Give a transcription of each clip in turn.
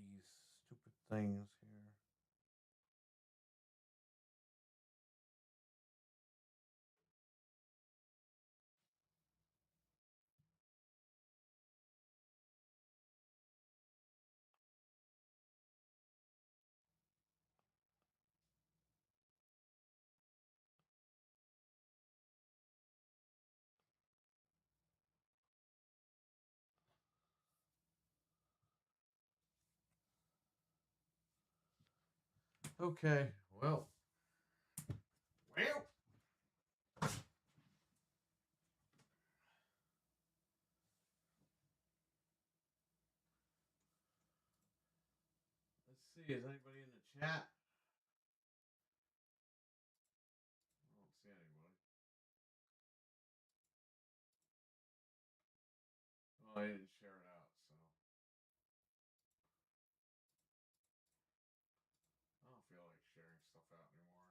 these stupid things here. Okay, well. Let's see, is anybody in the chat? I don't see anybody. Oh, I didn't share it out, so I don't feel like sharing stuff out anymore.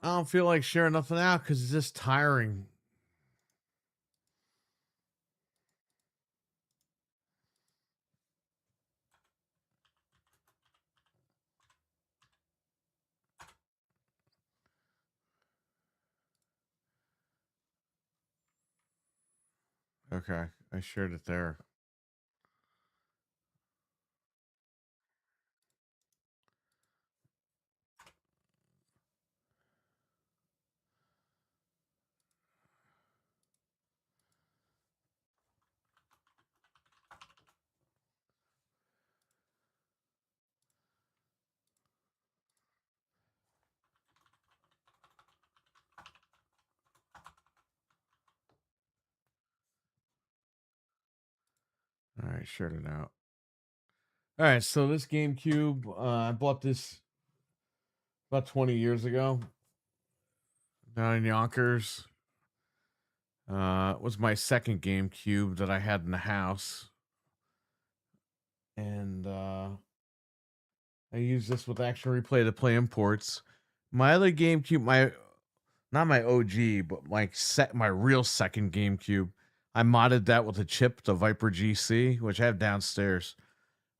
I don't feel like sharing nothing out because it's just tiring. Okay, I shared it there. All right, shared it out. All right, so this GameCube, I bought this about 20 years ago down in Yonkers. It was my second GameCube that I had in the house. And I use this with Action Replay to play imports. My other GameCube, not my OG, but my real second GameCube, I modded that with a chip, the Viper GC, which I have downstairs.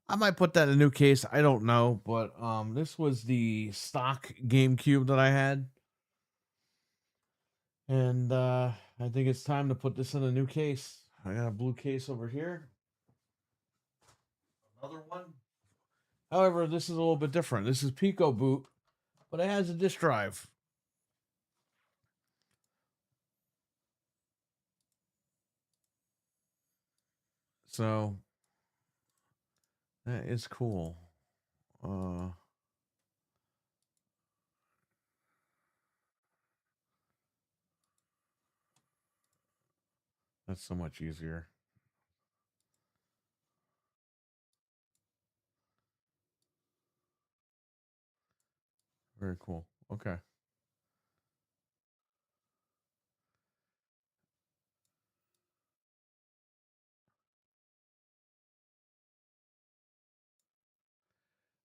I might put that in a new case. I don't know, but this was the stock GameCube that I had. And I think it's time to put this in a new case. I got a blue case over here. Another one. However, this is a little bit different. This is PicoBoot, but it has a disk drive. So that is cool. That's so much easier. Very cool. Okay.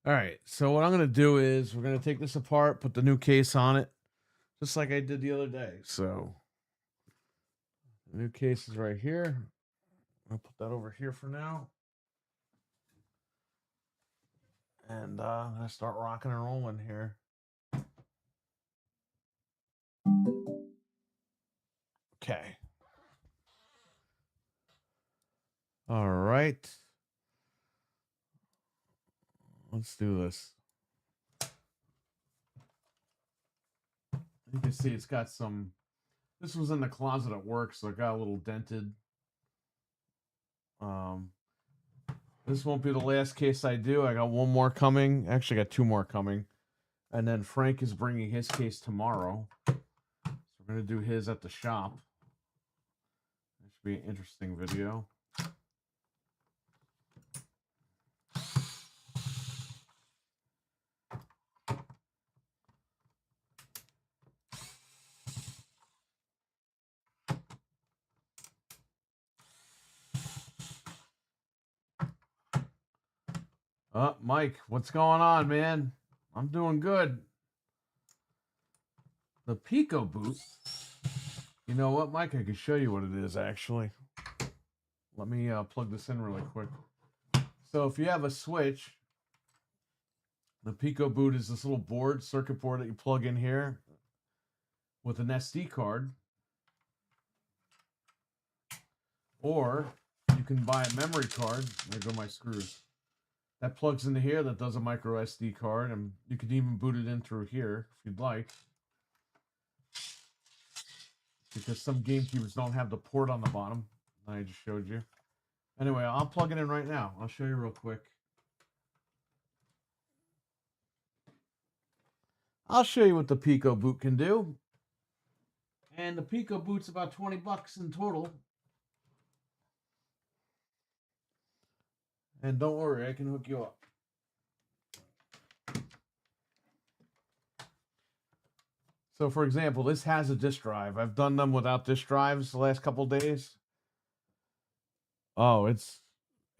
All right. So what I'm going to do is we're going to take this apart, put the new case on it, just like I did the other day. So the new case is right here. I'll put that over here for now. And I'm going to start rocking and rolling here. Okay. All right. Let's do this. You can see it's got some. This was in the closet at work, so it got a little dented. This won't be the last case I do. I got one more coming. Actually, I got two more coming. And then Frank is bringing his case tomorrow. So we're going to do his at the shop. This should be an interesting video. Mike, what's going on, man? I'm doing good. The PicoBoot. You know what, Mike? I can show you what it is, actually. Let me plug this in really quick. So if you have a Switch, the PicoBoot is this little board, circuit board that you plug in here with an SD card. Or you can buy a memory card. There go my screws. That plugs into here, that does a micro SD card, and you can even boot it in through here if you'd like. Because some GameCubes don't have the port on the bottom. I just showed you. Anyway, I'll plug it in right now. I'll show you real quick. I'll show you what the PicoBoot can do. And the PicoBoot's about 20 bucks in total. And don't worry, I can hook you up. So for example, this has a disk drive. I've done them without disk drives the last couple days. Oh, it's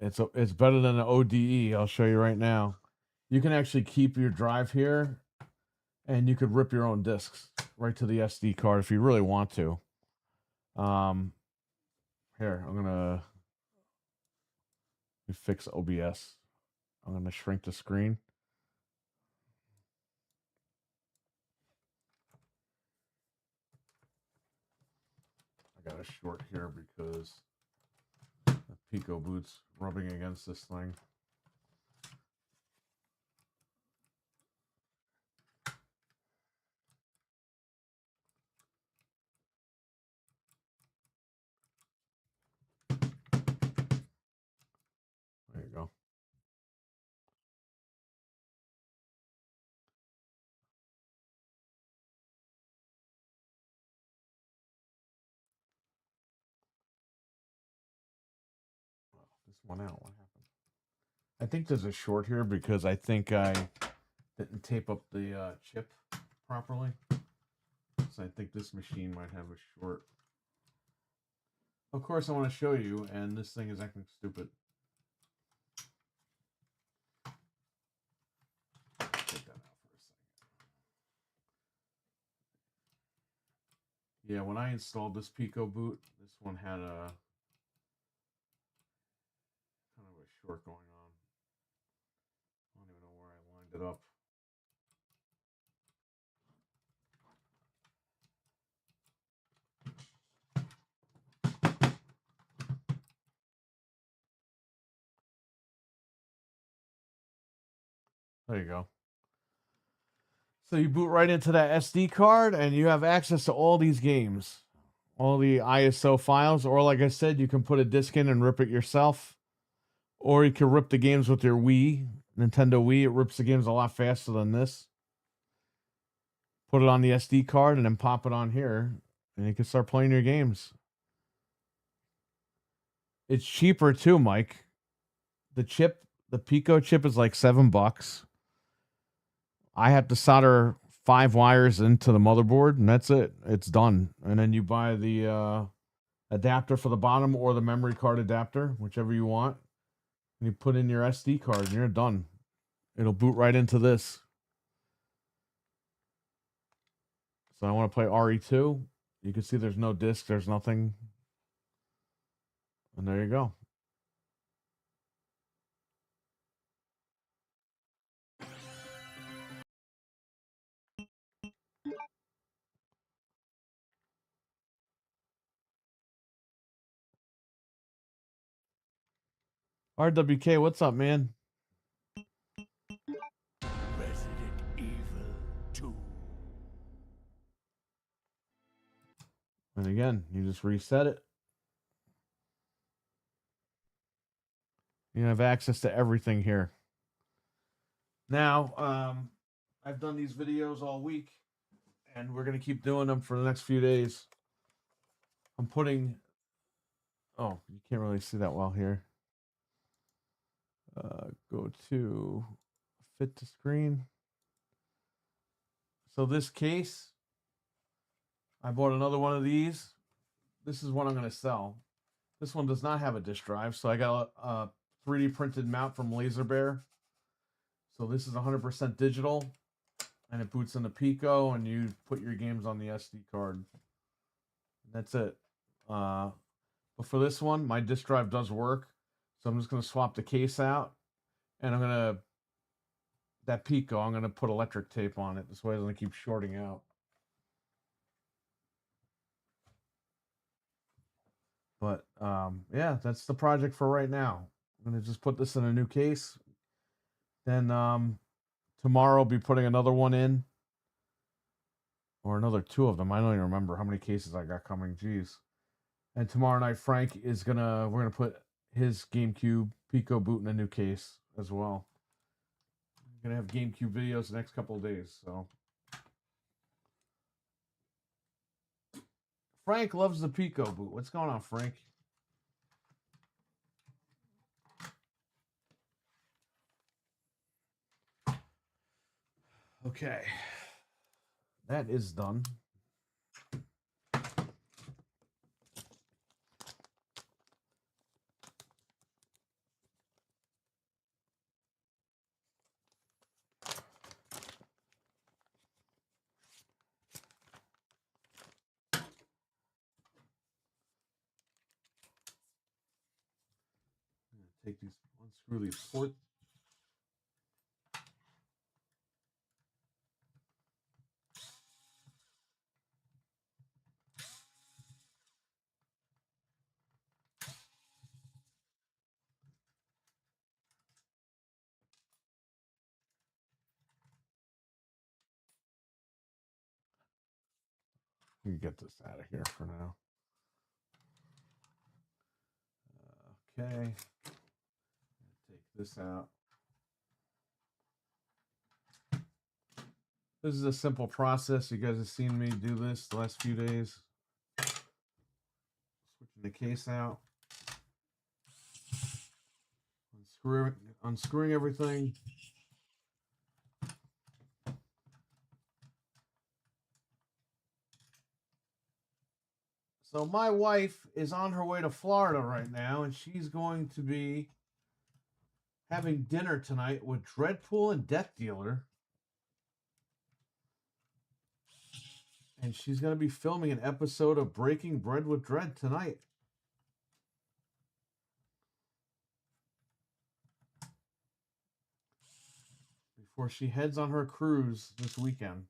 better than an ODE. I'll show you right now. You can actually keep your drive here, and you could rip your own discs right to the SD card if you really want to. Here, I'm gonna fix OBS. I'm gonna shrink the screen. I got a short here because the PicoBoot's rubbing against this thing. There you go. This one out. What happened? I think there's a short here because I think I didn't tape up the chip properly. So I think this machine might have a short. Of course, I want to show you, and this thing is acting stupid. Take that out for a second. Yeah, when I installed this PicoBoot, this one had a kind of a short going on. I don't even know where I lined it up. There you go. So you boot right into that SD card, and you have access to all these games, all the ISO files, or like I said, you can put a disc in and rip it yourself, or you can rip the games with your Wii, Nintendo Wii. It rips the games a lot faster than this. Put it on the SD card and then pop it on here, and you can start playing your games. It's cheaper too, Mike. The chip, the Pico chip is like $7. I have to solder 5 wires into the motherboard, and that's it. It's done. And then you buy the adapter for the bottom or the memory card adapter, whichever you want. And you put in your SD card, and you're done. It'll boot right into this. So I want to play RE2. You can see there's no disc. There's nothing. And there you go. RWK, what's up, man? Resident Evil 2. And again, you just reset it. You have access to everything here. Now, I've done these videos all week, and we're going to keep doing them for the next few days. I'm putting... Oh, you can't really see that well here. Go to fit to screen. So this case, I bought another one of these. This is what I'm going to sell. This one does not have a disk drive, so I got a 3D printed mount from Laser Bear. So this is 100% digital, and it boots into Pico, and you put your games on the SD card. That's it. But for this one, my disk drive does work. So I'm just going to swap the case out. And I'm going to, that Pico, I'm going to put electric tape on it. This way it doesn't keep shorting out. But yeah, that's the project for right now. I'm going to just put this in a new case. Then tomorrow I'll be putting another one in. Or another 2 of them. I don't even remember how many cases I got coming. Jeez. And tomorrow night, Frank is we're gonna put his GameCube PicoBoot in a new case as well. We're gonna have GameCube videos the next couple of days. So Frank loves the PicoBoot. What's going on, Frank? Okay, that is done. Take these, unscrew these ports. You get this out of here for now. Okay. Take this out. This is a simple process. You guys have seen me do this the last few days. Switching the case out. Unscrewing everything. So my wife is on her way to Florida right now, and she's going to be having dinner tonight with Dreadpool and Death Dealer. And she's going to be filming an episode of Breaking Bread with Dread tonight. Before she heads on her cruise this weekend.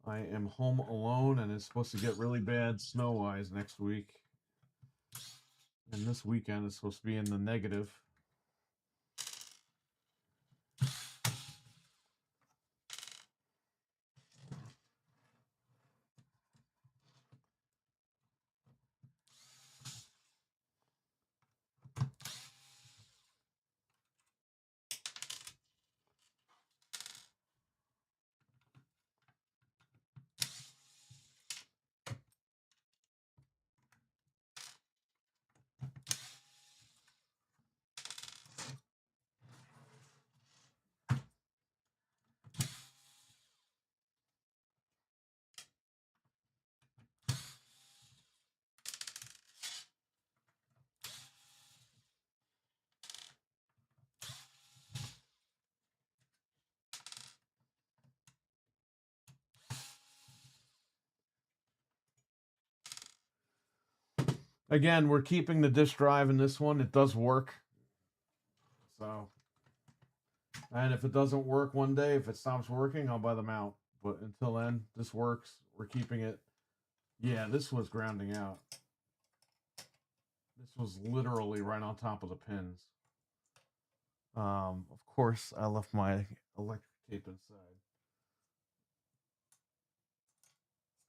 So I am home alone, and it's supposed to get really bad snow-wise next week. And this weekend is supposed to be in the negative. Again, we're keeping the disk drive in this one. It does work. So, and if it doesn't work one day, if it stops working, I'll buy them out. But until then, this works. We're keeping it. Yeah, this was grounding out. This was literally right on top of the pins. Of course, I left my electric tape inside.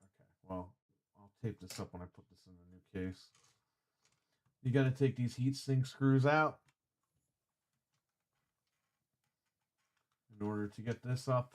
Okay, well, I'll tape this up when I put this in the new case. You got to take these heatsink screws out in order to get this up.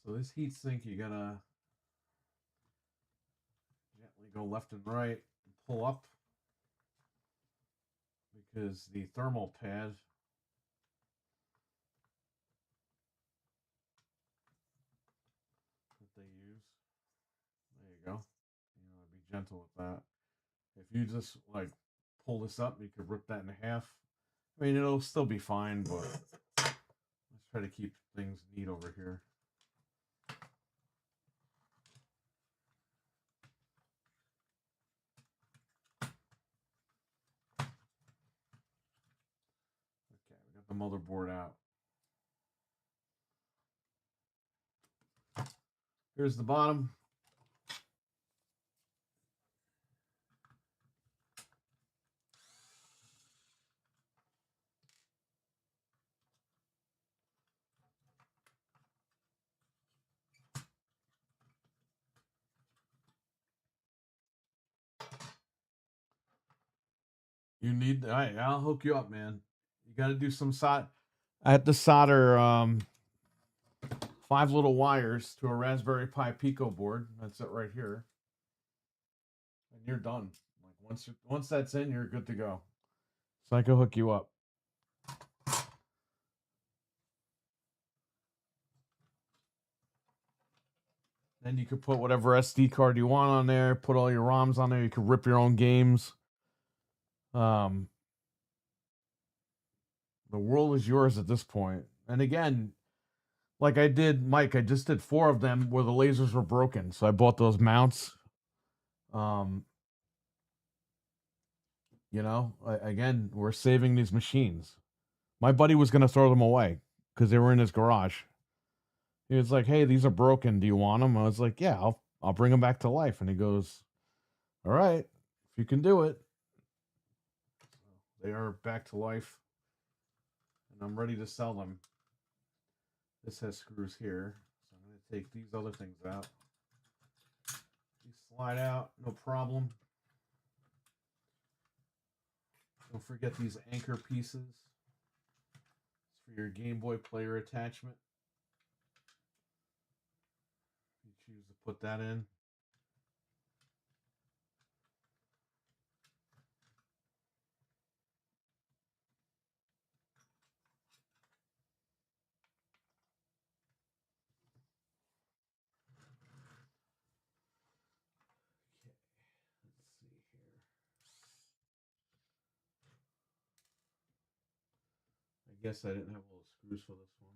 So this heat sink, you gotta gently go left and right and pull up because the thermal pad that they use. There you go. Be gentle with that. If you just like pull this up, you could rip that in half. I mean, it'll still be fine, but let's try to keep things neat over here. Okay, we got the motherboard out. Here's the bottom. You need, all right, I'll hook you up, man. You got to do some solder. I have to solder 5 little wires to a Raspberry Pi Pico board. That's it right here. And you're done. Like once that's in, you're good to go. So I can hook you up. Then you could put whatever SD card you want on there, put all your ROMs on there. You could rip your own games. The world is yours at this point. And again, like I did, Mike, I just did 4 of them where the lasers were broken. So I bought those mounts. Again, we're saving these machines. My buddy was going to throw them away because they were in his garage. He was like, "Hey, these are broken. Do you want them?" I was like, "Yeah, I'll bring them back to life." And he goes, "All right, if you can do it." So they are back to life, and I'm ready to sell them. This has screws here, so I'm going to take these other things out. These slide out, no problem. Don't forget these anchor pieces. It's for your Game Boy player attachment. You choose to put that in. I guess I didn't have all the screws for this one.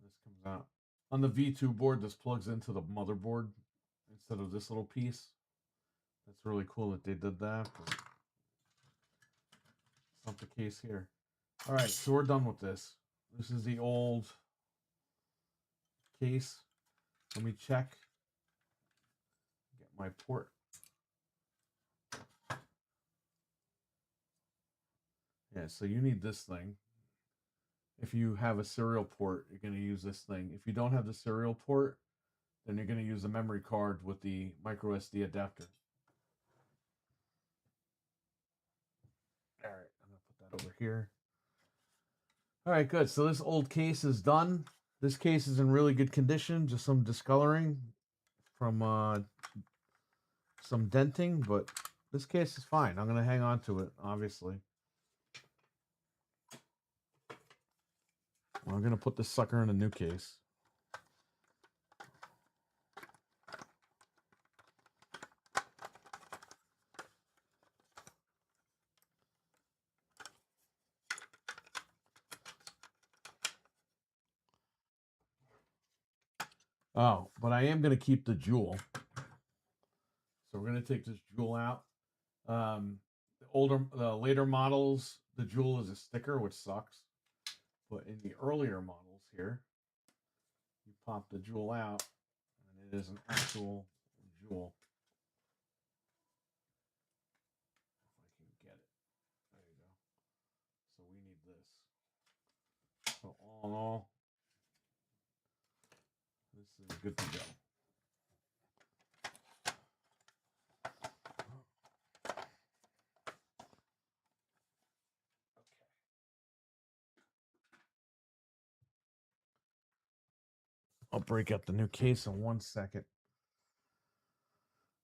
This comes out. On the V2 board, this plugs into the motherboard instead of this little piece. That's really cool that they did that. But it's not the case here. All right, so we're done with this. This is the old case. Let me check. Get my port. Yeah, so you need this thing. If you have a serial port, you're going to use this thing. If you don't have the serial port, then you're going to use the memory card with the micro SD adapter. All right, I'm going to put that over here. All right, good. So this old case is done. This case is in really good condition, just some discoloring from some denting, but this case is fine. I'm going to hang on to it, obviously. I'm going to put this sucker in a new case. Oh, but I am going to keep the jewel. So we're going to take this jewel out. The later models, the jewel is a sticker, which sucks. But in the earlier models here, you pop the jewel out, and it is an actual jewel. If I can get it. There you go. So we need this. So all in all, this is good to go. I'll break out the new case in 1 second.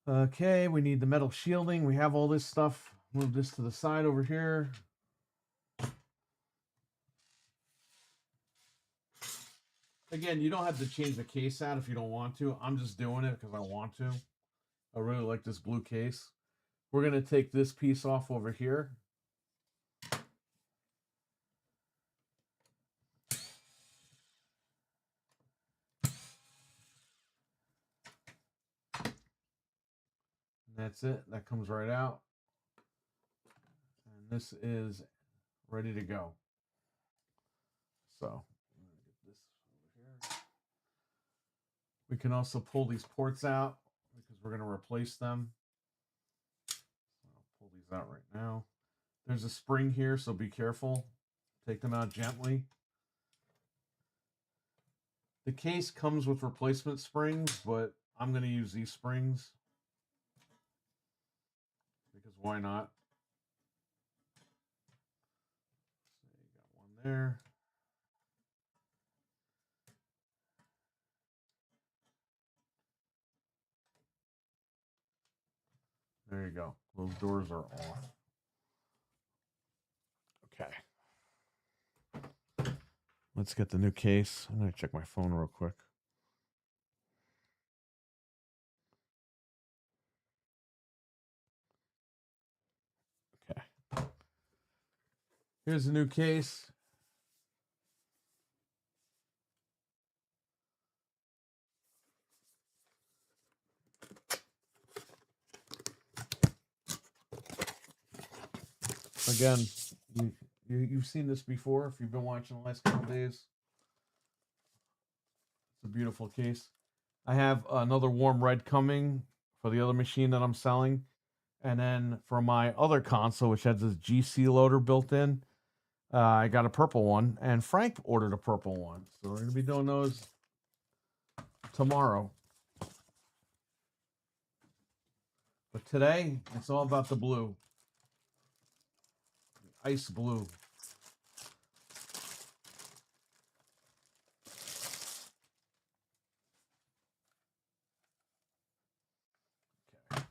Okay, we need the metal shielding. We have all this stuff. Move this to the side over here. Again, you don't have to change the case out if you don't want to. I'm just doing it because I want to. I really like this blue case. We're going to take this piece off over here. And that's it. That comes right out. And this is ready to go. So, I'm going to get this over here. We can also pull these ports out because we're going to replace them. I'll pull these out right now. There's a spring here, so be careful. Take them out gently. The case comes with replacement springs, but I'm going to use these springs because why not? So you got one there. There you go. Those doors are off. Okay. Let's get the new case. I'm going to check my phone real quick. Okay. Here's the new case. Again, you've seen this before if you've been watching the last couple days. It's a beautiful case. I have another warm red coming for the other machine that I'm selling. And then for my other console, which has this GC loader built in, I got a purple one. And Frank ordered a purple one. So we're going to be doing those tomorrow. But today, it's all about the blue. The ice blue. Okay.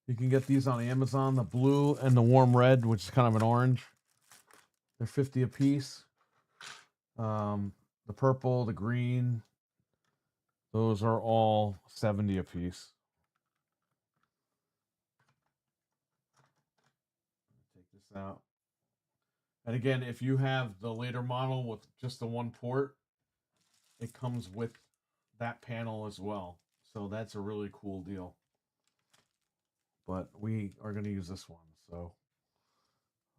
You can get these on Amazon, the blue and the warm red, which is kind of an orange. They're 50 a piece. The purple, the green, those are all 70 a piece. Take this out. And again, if you have the later model with just the one port, it comes with that panel as well. So that's a really cool deal. But we are going to use this one, so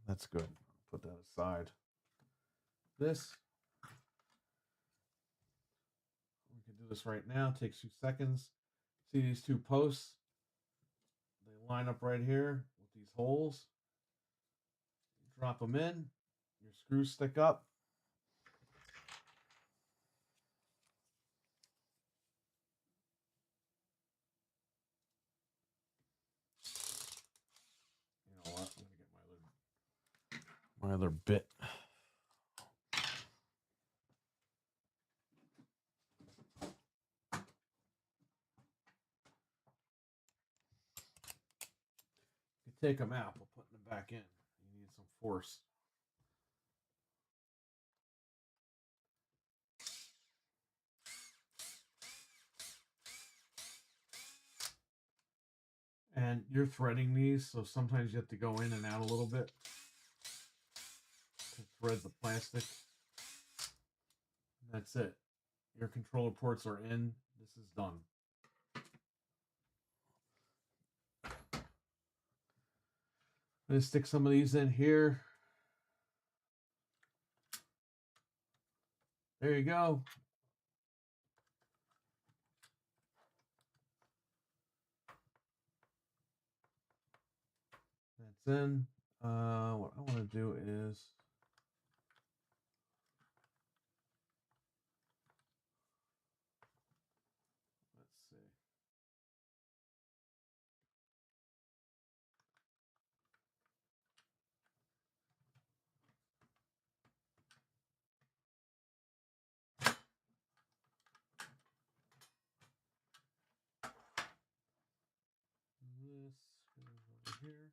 that's good. Put that aside. This, we can do this right now. It takes 2 seconds. See these two posts? They line up right here with these holes. Drop them in. Your screws stick up. You know what? I'm going to get my other bit. You take them out, but putting them back in, you need some force. And you're threading these, so sometimes you have to go in and out a little bit to thread the plastic. That's it. Your controller ports are in. This is done. I'm going to stick some of these in here. There you go. That's in. What I want to do is let's see. here.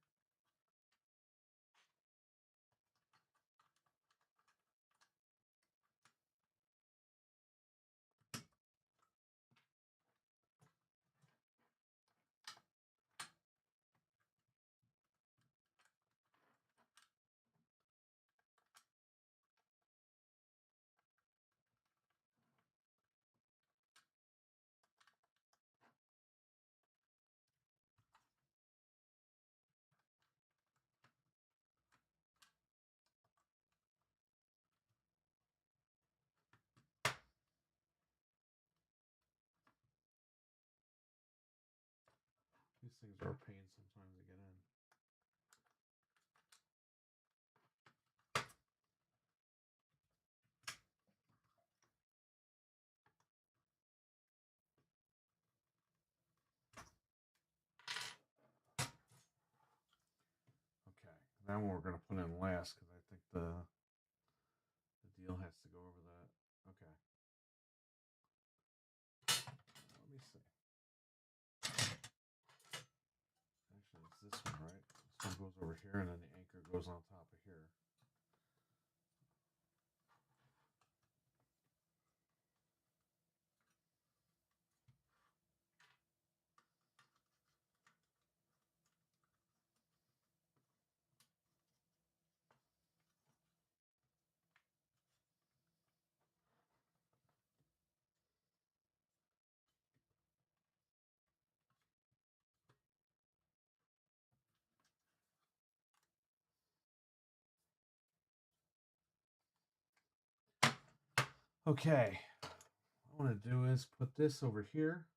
These things are a pain sometimes to get in. Okay, that one we're going to put in last because I think the deal has to go over that. Okay. Let me see. Actually, it's this one, right? This one goes over here, and then the anchor goes on top of here. Okay. What I want to do is put this over here.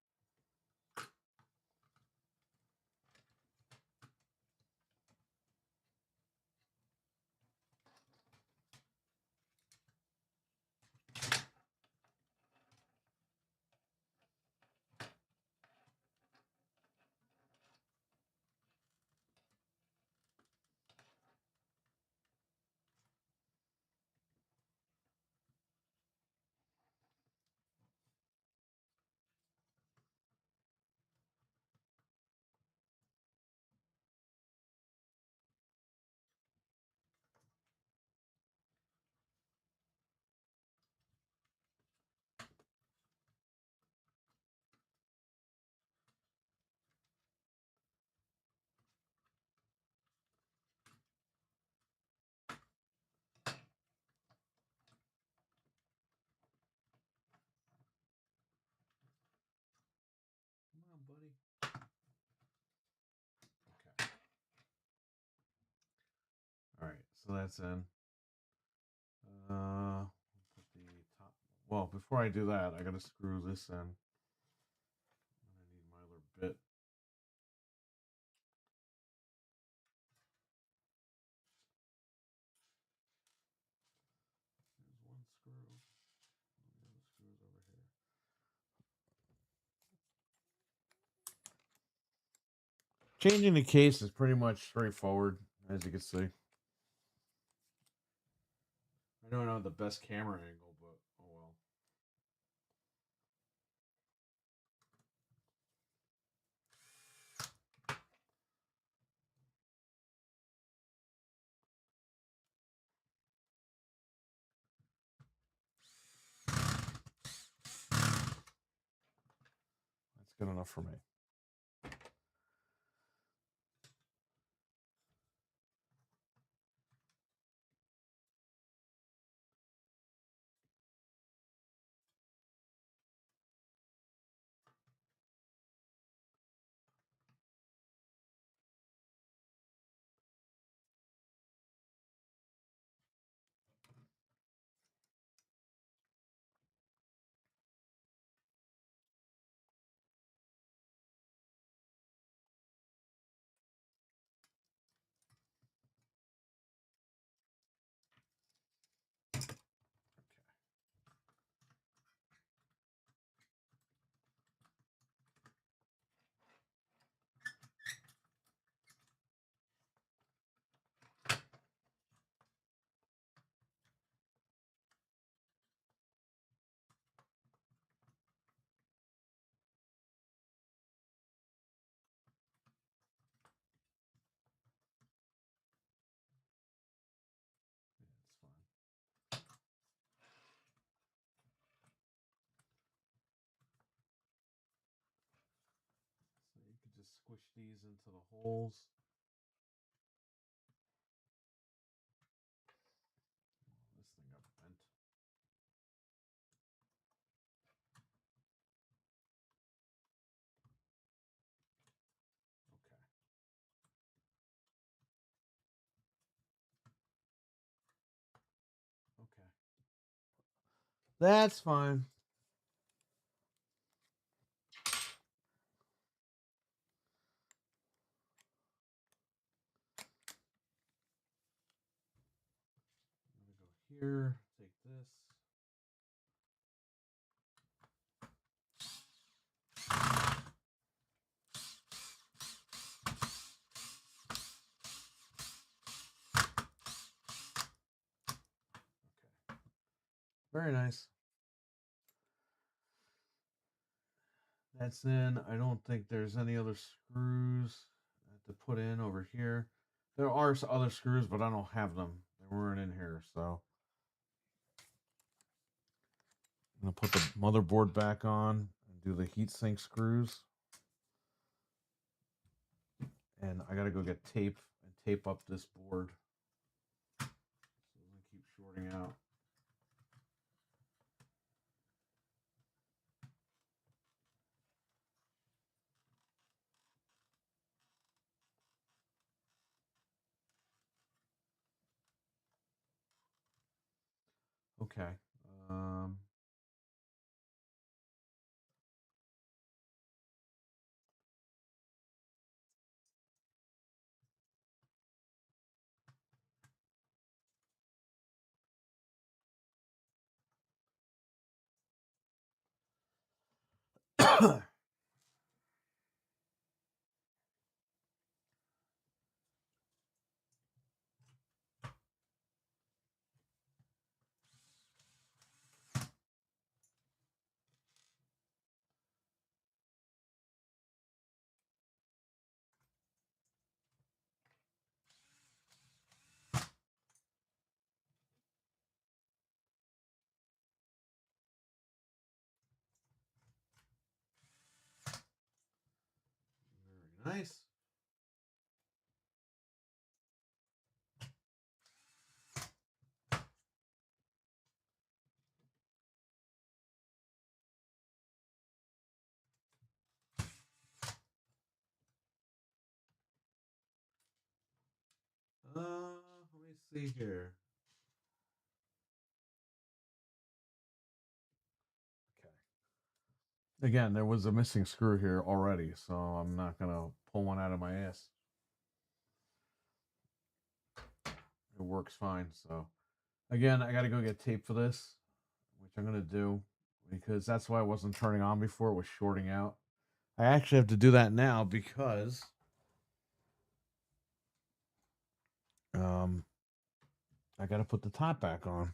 Come on, buddy. Okay. All right, so that's in. Put the top. Well, before I do that, I gotta screw this in. I need my other bit. There's one screw. The other screw's over here. Changing the case is pretty much straightforward, as you can see. I don't know the best camera angle, but oh well. That's good enough for me. these into the holes. This thing got bent. Okay. That's fine. I'm gonna go here, take this. Okay. Very nice. That's in. I don't think there's any other screws to put in over here. There are other screws, but I don't have them. They weren't in here, so I'm gonna put the motherboard back on and do the heatsink screws. And I gotta go get tape and tape up this board so it doesn't keep shorting out. Okay. Very nice. Let me see here. Okay. Again, there was a missing screw here already, so I'm not gonna pull one out of my ass. It works fine. So, again, I gotta go get tape for this, which I'm gonna do because that's why it wasn't turning on before. It was shorting out. I actually have to do that now because I gotta put the top back on.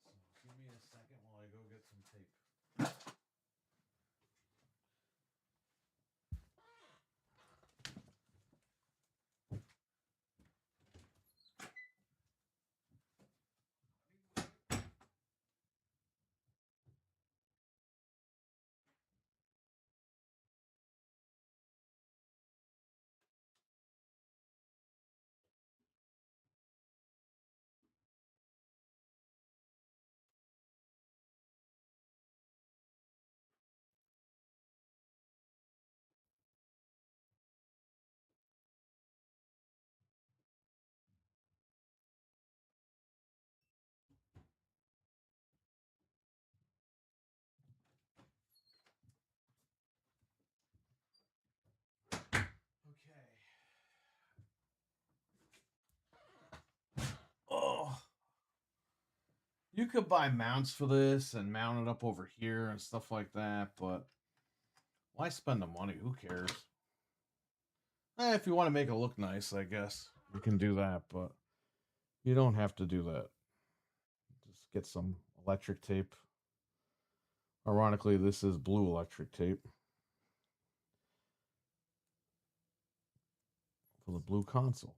So give me a second while I go get some tape. Oh, you could buy mounts for this and mount it up over here and stuff like that, but why spend the money? Who cares? If you want to make it look nice, I guess you can do that, but you don't have to do that. Just get some electric tape. Ironically, this is blue electric tape for the blue console.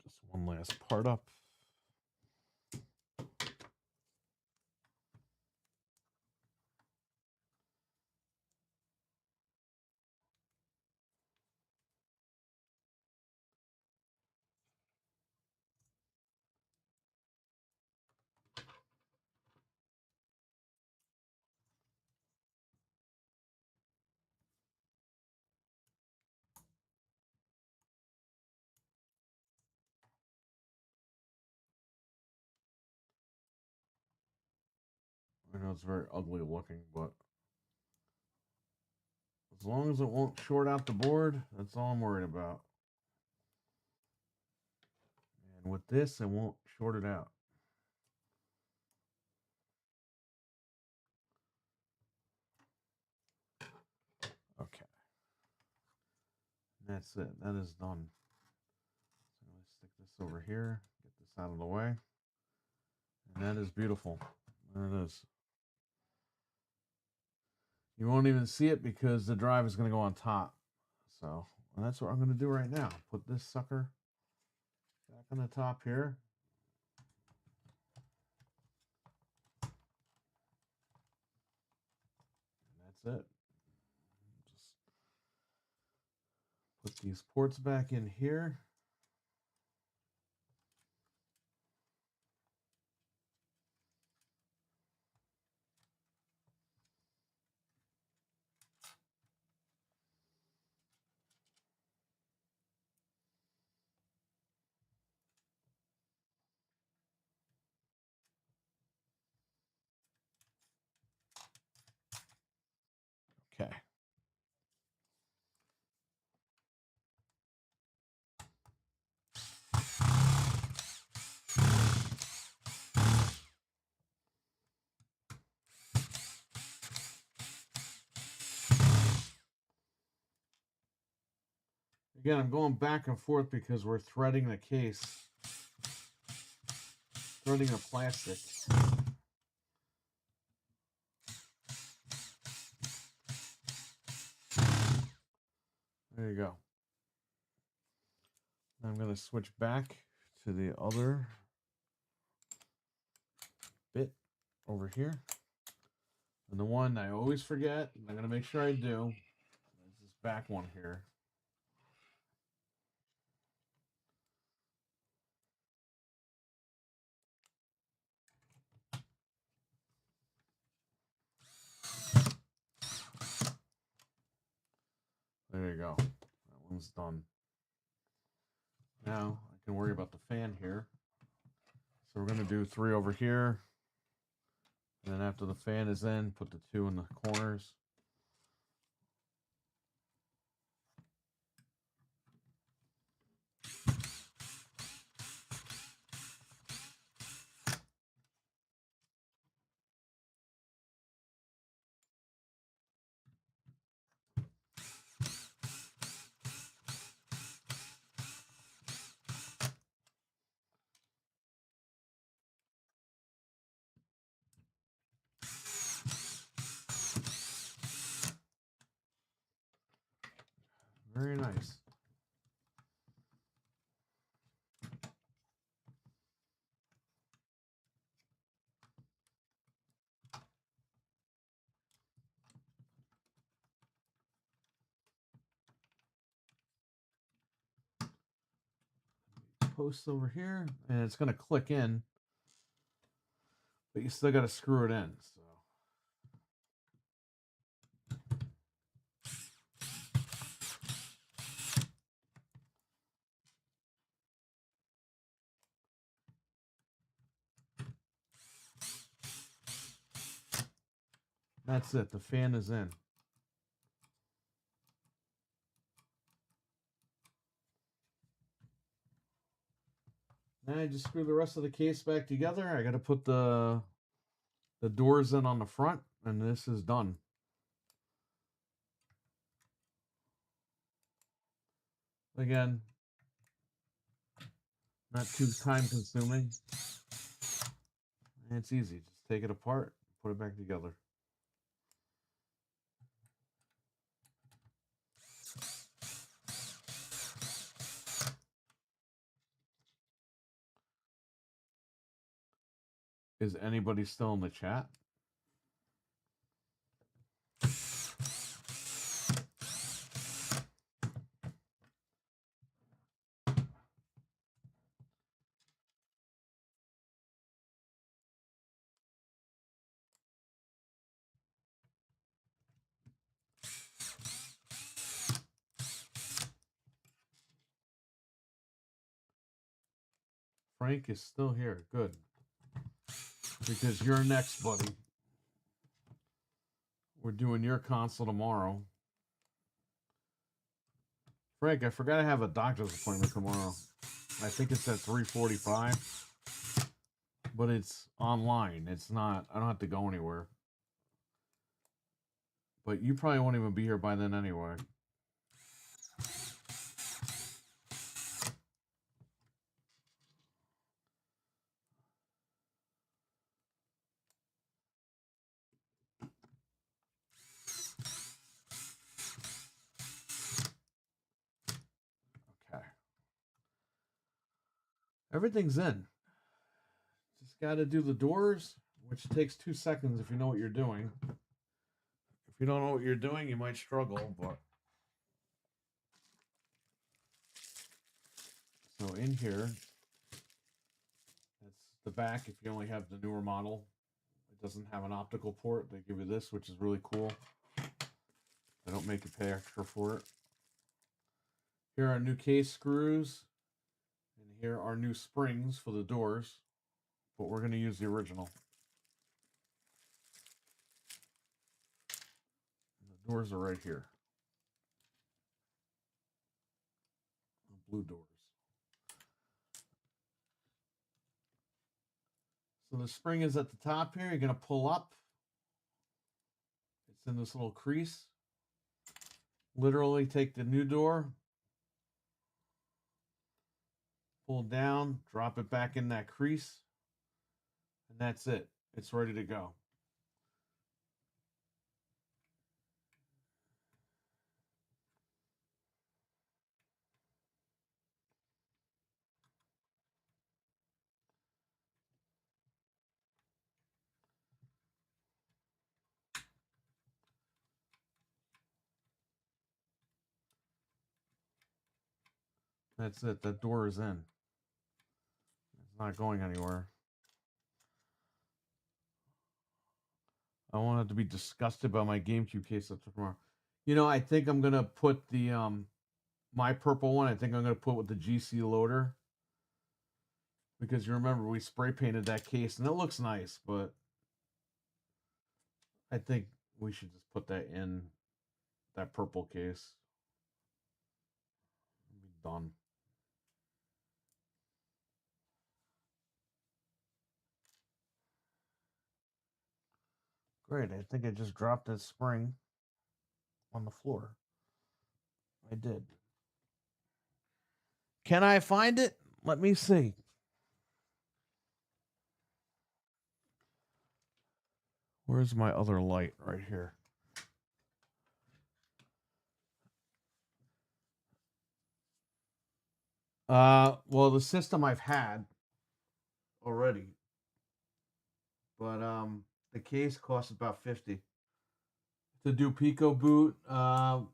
this one last part up. I know it's very ugly looking, but as long as it won't short out the board, that's all I'm worried about. And with this, it won't short it out. Okay. That's it. That is done. So I'm going to stick this over here, get this out of the way. And that is beautiful. There it is. You won't even see it because the drive is going to go on top. So that's what I'm going to do right now. Put this sucker back on the top here. And that's it. Just put these ports back in here. Okay. Again, I'm going back and forth because we're threading the case, threading the plastic. There you go. I'm going to switch back to the other bit over here. And the one I always forget, I'm going to make sure I do, is this back one here. There you go. That one's done. Now I can worry about the fan here. So we're going to do 3 over here. And then after the fan is in, put the 2 in the corners. Very nice. Post over here, and it's going to click in, but you still got to screw it in. So that's it. The fan is in. Now I just screw the rest of the case back together. I got to put the doors in on the front, and this is done. Again, not too time consuming. And it's easy. Just take it apart, put it back together. Is anybody still in the chat? Frank is still here. Good. Because you're next, buddy. We're doing your console tomorrow. Frank, I forgot I have a doctor's appointment tomorrow. I think it's at 3:45. But it's online. It's not, I don't have to go anywhere. But you probably won't even be here by then anyway. Okay. Everything's in. Just got to do the doors, which takes 2 seconds if you know what you're doing. If you don't know what you're doing, you might struggle, but. So in here, that's the back if you only have the newer model. It doesn't have an optical port. They give you this, which is really cool. They don't make you pay extra for it. Here are new case screws. And here are new springs for the doors. But we're going to use the original. And the doors are right here. The blue doors. So the spring is at the top here. You're going to pull up. It's in this little crease. Literally take the new door, pull down, drop it back in that crease, and that's it. It's ready to go. That's it. That door is in. It's not going anywhere. I won't have to be disgusted by my GameCube case up tomorrow. You know, I think I'm gonna put the my purple one. I think I'm gonna put with the GC loader because you remember we spray painted that case and it looks nice, but I think we should just put that in that purple case. Be done. Great. I think I just dropped that spring on the floor. I did. Can I find it? Let me see. Where's my other light? Right here. Well, the system I've had already, but the case costs about 50 to do PicoBoot. To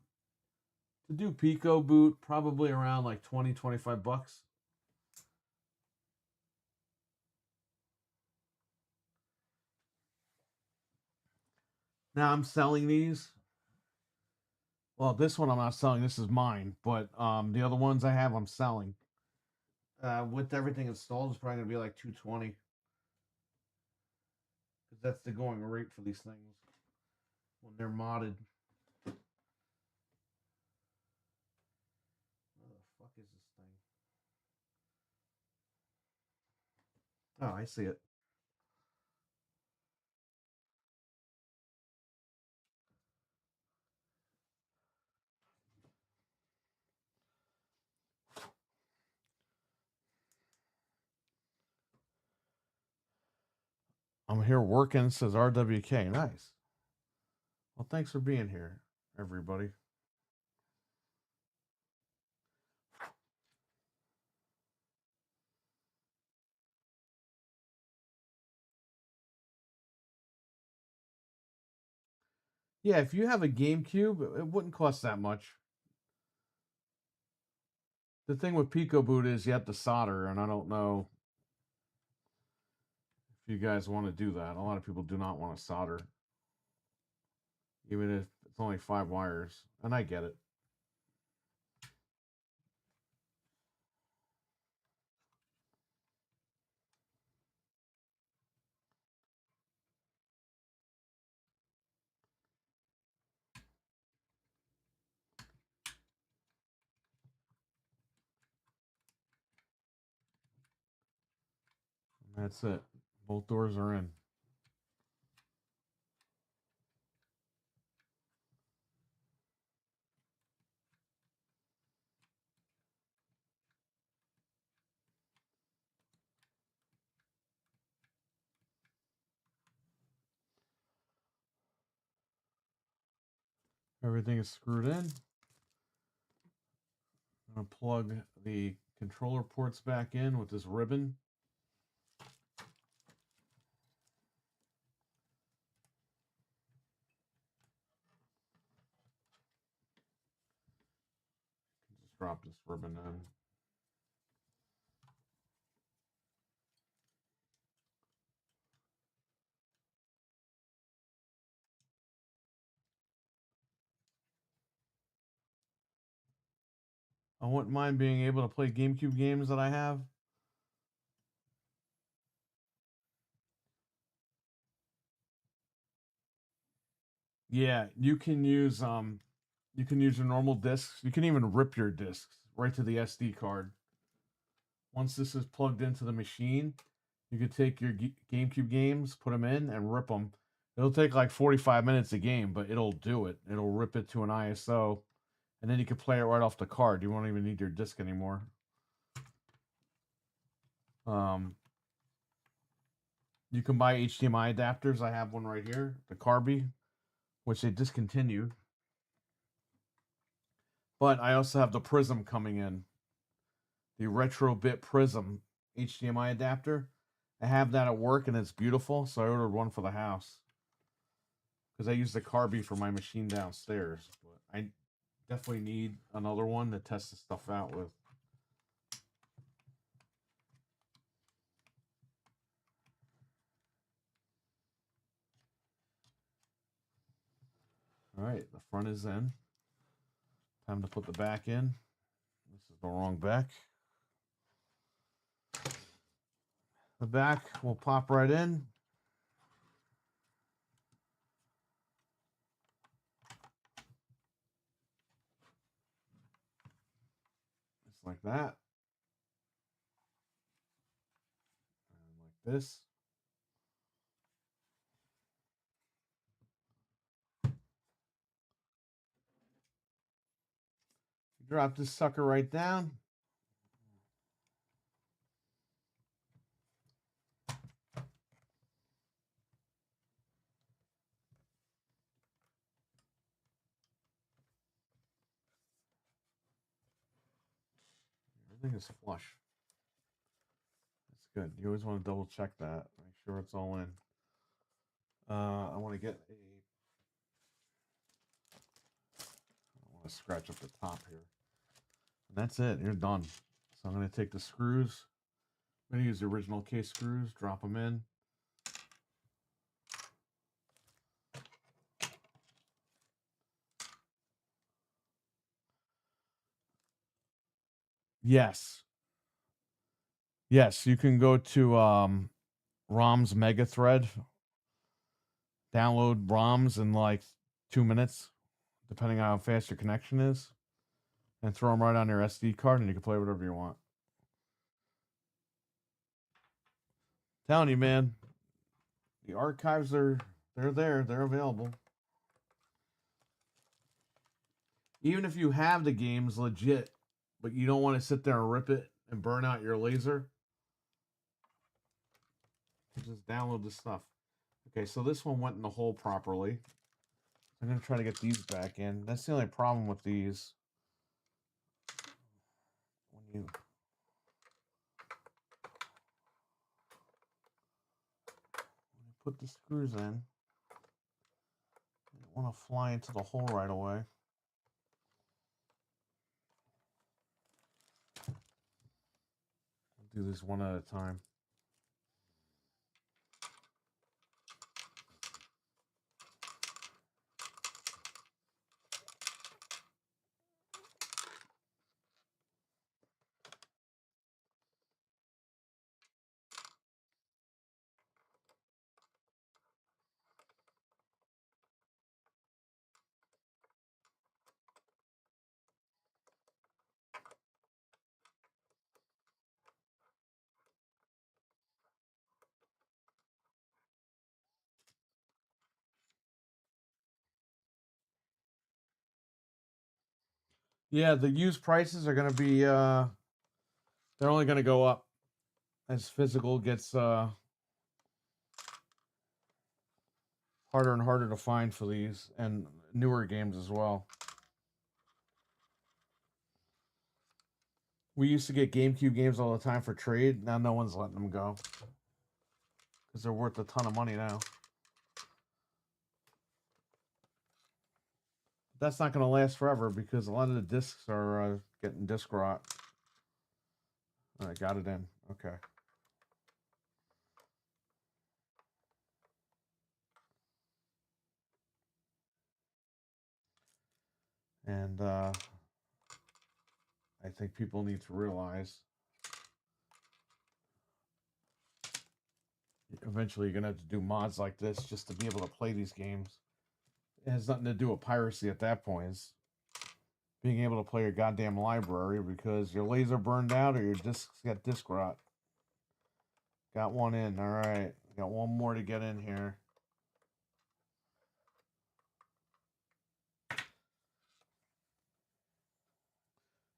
do PicoBoot, probably around like 20-25 bucks. Now I'm selling these. Well, this one I'm not selling. This is mine, but the other ones I have, I'm selling. With everything installed, it's probably gonna be like 220. Because that's the going rate for these things when they're modded. Where the fuck is this thing? Oh, I see it. I'm here working, says RWK. Nice. Well, thanks for being here, everybody. Yeah, if you have a GameCube, it wouldn't cost that much. The thing with PicoBoot is you have to solder, and I don't know if you guys want to do that. A lot of people do not want to solder, even if it's only 5 wires, and I get it. And that's it. Both doors are in. Everything is screwed in. I'm going to plug the controller ports back in with this ribbon. Just drop this ribbon in. I wouldn't mind being able to play GameCube games that I have. Yeah, you can use your normal discs. You can even rip your discs right to the SD card. Once this is plugged into the machine, you could take your GameCube games, put them in, and rip them. It'll take like 45 minutes a game, but it'll do it. It'll rip it to an ISO, and then you can play it right off the card. You won't even need your disc anymore. You can buy HDMI adapters. I have one right here, the Carby, which they discontinued. But I also have the Prism coming in, the Retrobit Prism HDMI adapter. I have that at work and it's beautiful, so I ordered one for the house because I use the Carby for my machine downstairs. But I definitely need another one to test the stuff out with. All right, the front is in. Time to put the back in. This is the wrong back. The back will pop right in. Just like that. And like this. Drop this sucker right down. Everything is flush. That's good. You always want to double check that. Make sure it's all in. I want to get a. I want to scratch up the top here. And that's it. You're done. So I'm going to take the screws. I'm going to use the original case screws. Drop them in. Yes. Yes, you can go to ROM's Mega Thread. Download ROMs in like 2 minutes, depending on how fast your connection is, and throw them right on your SD card, and you can play whatever you want. Telling you, man, the archives they're there, they're available. Even if you have the games legit, but you don't want to sit there and rip it and burn out your laser, just download the stuff. Okay, so this one went in the hole properly. I'm going to try to get these back in. That's the only problem with these. When you put the screws in, it want to fly into the hole right away. I'll do this one at a time. Yeah, the used prices are going to be, they're only going to go up as physical gets harder and harder to find for these, and newer games as well. We used to get GameCube games all the time for trade. Now no one's letting them go because they're worth a ton of money now. That's not going to last forever because a lot of the discs are getting disc rot. All right, got it in. Okay. And I think people need to realize eventually you're going to have to do mods like this just to be able to play these games. It has nothing to do with piracy at that point. It's being able to play your goddamn library because your laser burned out or your discs got disc rot. Got one in. All right. Got one more to get in here.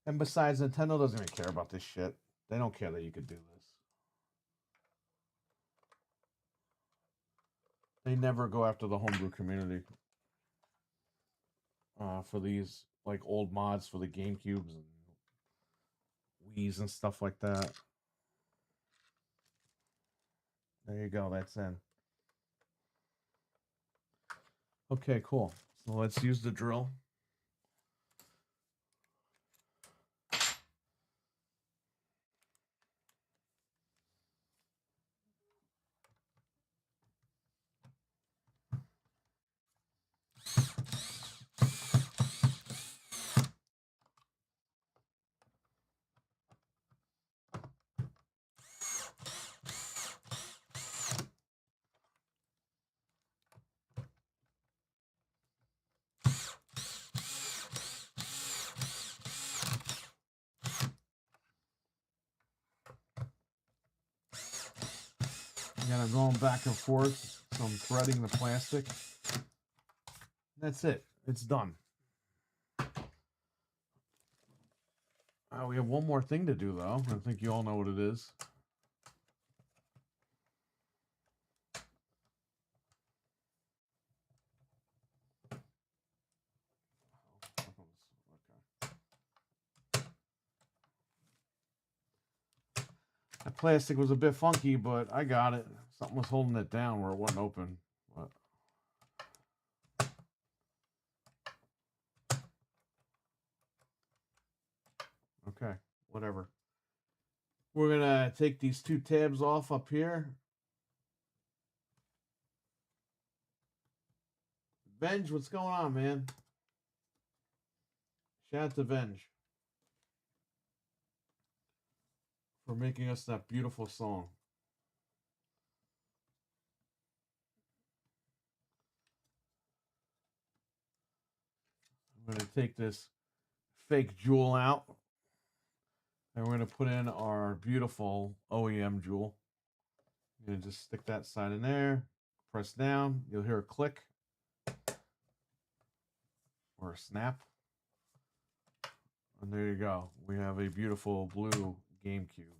And besides, Nintendo doesn't even care about this shit. They don't care that you could do this. They never go after the homebrew community for these like old mods for the GameCubes and Wii's and stuff like that. There you go. That's in. Okay, cool. So let's use the drill. Again, I'm going back and forth, so I'm threading the plastic. That's it. It's done. We have one more thing to do, though. I think you all know what it is. That plastic was a bit funky, but I got it. Something was holding it down where it wasn't open. But okay, whatever. We're gonna take these two tabs off up here. Venge, what's going on, man? Shout out to Venge for making us that beautiful song. I'm gonna take this fake jewel out, and we're gonna put in our beautiful OEM jewel. I'm gonna just stick that side in there, press down, you'll hear a click or a snap. And there you go. We have a beautiful blue GameCube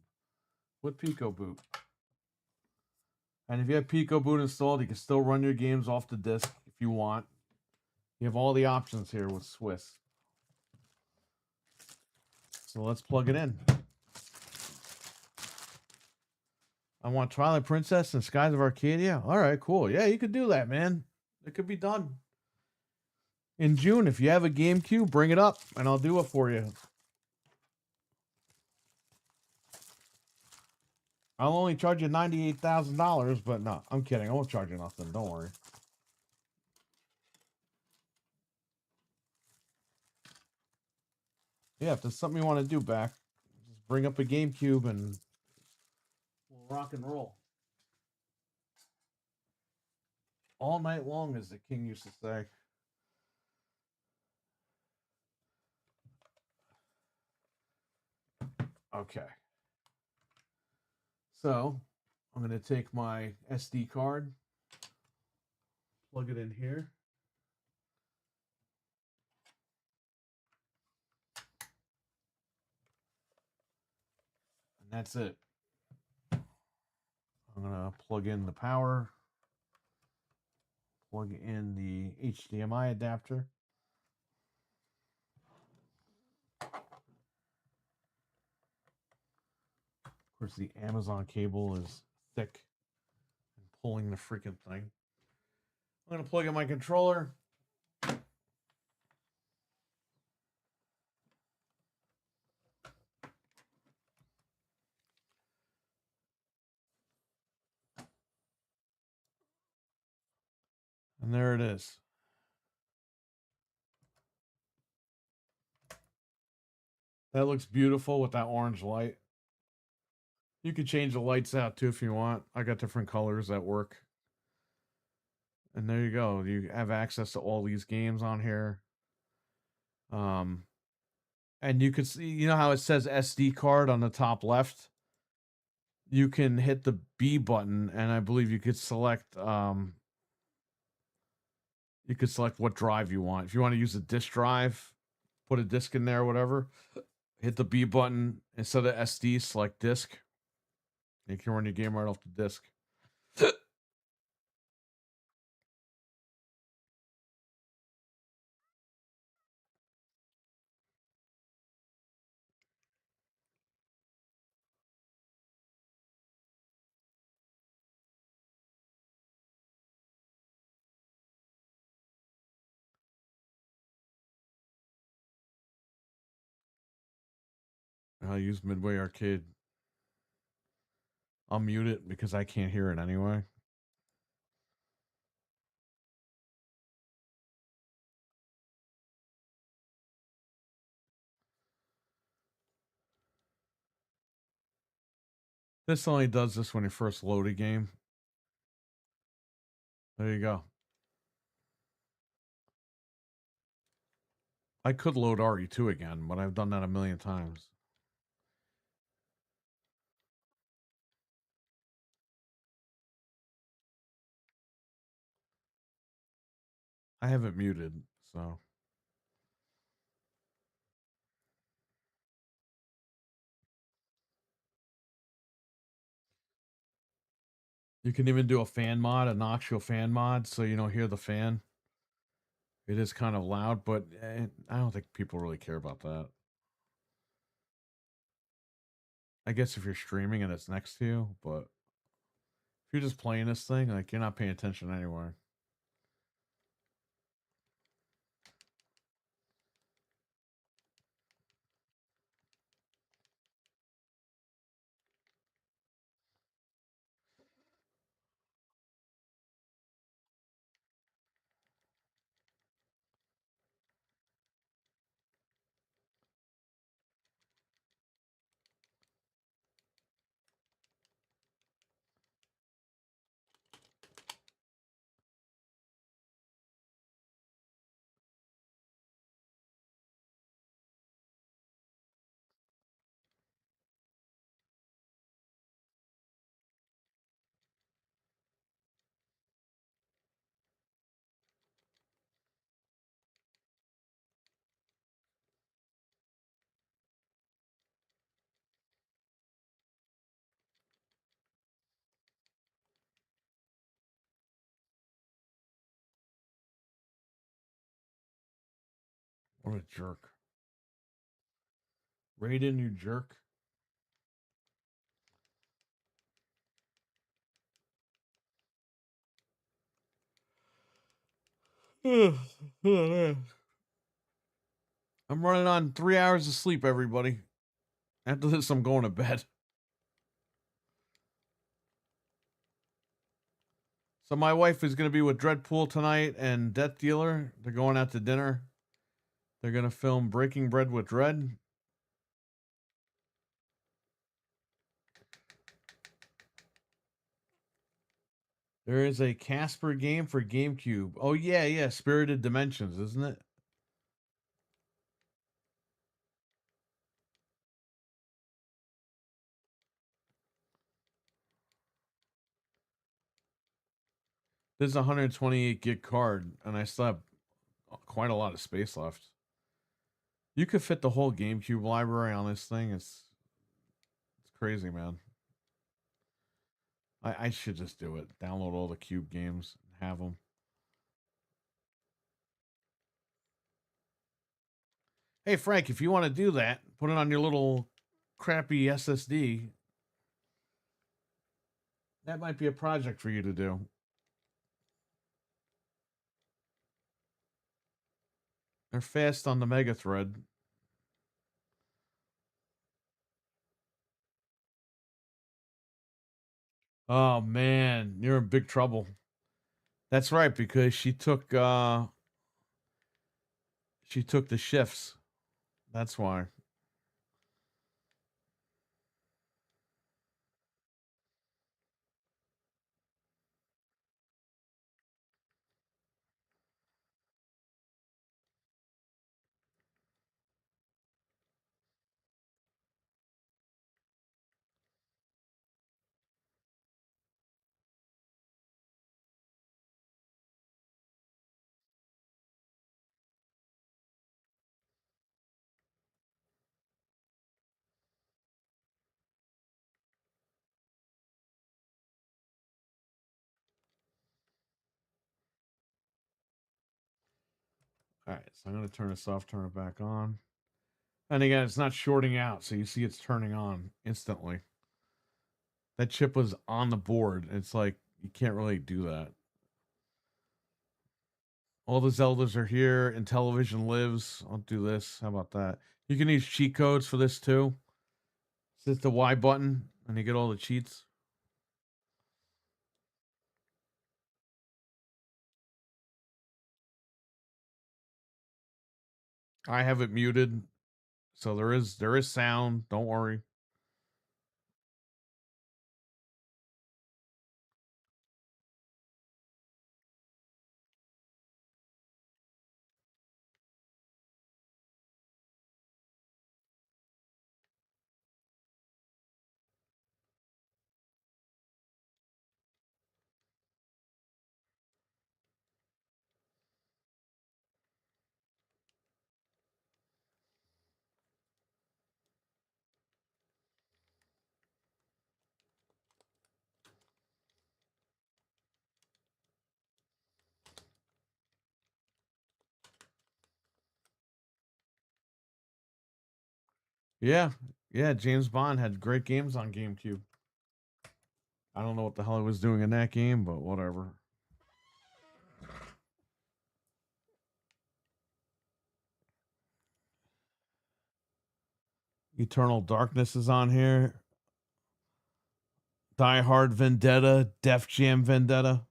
with PicoBoot. And if you have PicoBoot installed, you can still run your games off the disc if you want. You have all the options here with Swiss. So let's plug it in. I want Twilight Princess and Skies of Arcadia. All right, cool. Yeah, you could do that, man. It could be done. in June. If you have a GameCube, bring it up and I'll do it for you. I'll only charge you $98,000, but no, I'm kidding. I won't charge you nothing. Don't worry. Yeah, if there's something you want to do back, just bring up a GameCube and we'll rock and roll. All night long, as the king used to say. Okay. So, I'm going to take my SD card, plug it in here. And that's it. I'm going to plug in the power, plug in the HDMI adapter. Of course, the Amazon cable is thick and pulling the freaking thing. I'm going to plug in my controller. And there it is. That looks beautiful with that orange light. You can change the lights out too if you want. I got different colors that work. And there you go. You have access to all these games on here. And you could see, you know how it says SD card on the top left? You can hit the B button and I believe you could select what drive you want. If you want to use a disk drive, put a disk in there or whatever, hit the B button instead of SD, select disk. You can run your game right off the disk. I'll use Midway Arcade. I'll mute it because I can't hear it anyway. This only does this when you first load a game. There you go. I could load RE2 again, but I've done that a million times. I have it muted, so. You can even do a fan mod, an actual fan mod, so you don't hear the fan. It is kind of loud, but I don't think people really care about that. I guess if you're streaming and it's next to you, but if you're just playing this thing, like you're not paying attention anywhere. What a jerk. Raiden, you jerk. I'm running on 3 hours of sleep, everybody. After this, I'm going to bed. So my wife is going to be with Dreadpool tonight and Death Dealer. They're going out to dinner. They're going to film Breaking Bread with Dread. There is a Casper game for GameCube. Oh, yeah. Spirited Dimensions, isn't it? This is a 128 gig card, and I still have quite a lot of space left. You could fit the whole GameCube library on this thing. It's crazy, man. I should just do it. Download all the Cube games and have them. Hey, Frank, if you want to do that, put it on your little crappy SSD. That might be a project for you to do. They're fast on the Mega Thread. Oh man, you're in big trouble. That's right, because she took the shifts. That's why. All right, so I'm going to turn this off, turn it back on. And again, it's not shorting out, so you see it's turning on instantly. That chip was on the board. It's like, you can't really do that. All the Zeldas are here, and Television lives. I'll do this. How about that? You can use cheat codes for this too. Hit the Y button, and you get all the cheats. I have it muted, so there is sound. Don't worry. Yeah, James Bond had great games on GameCube. I don't know what the hell he was doing in that game, but whatever. Eternal Darkness is on here. Die Hard Vendetta, Def Jam Vendetta.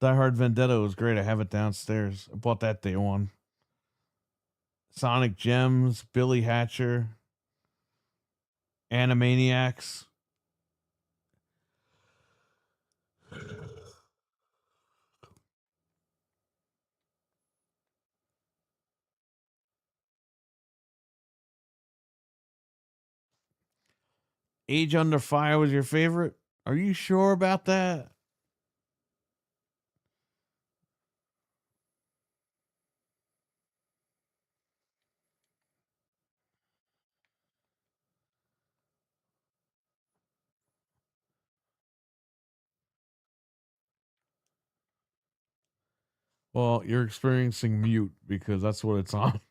Die Hard Vendetta was great. I have it downstairs. I bought that day one. Sonic Gems, Billy Hatcher, Animaniacs. Age Under Fire was your favorite? Are you sure about that? Well, you're experiencing mute because that's what it's on.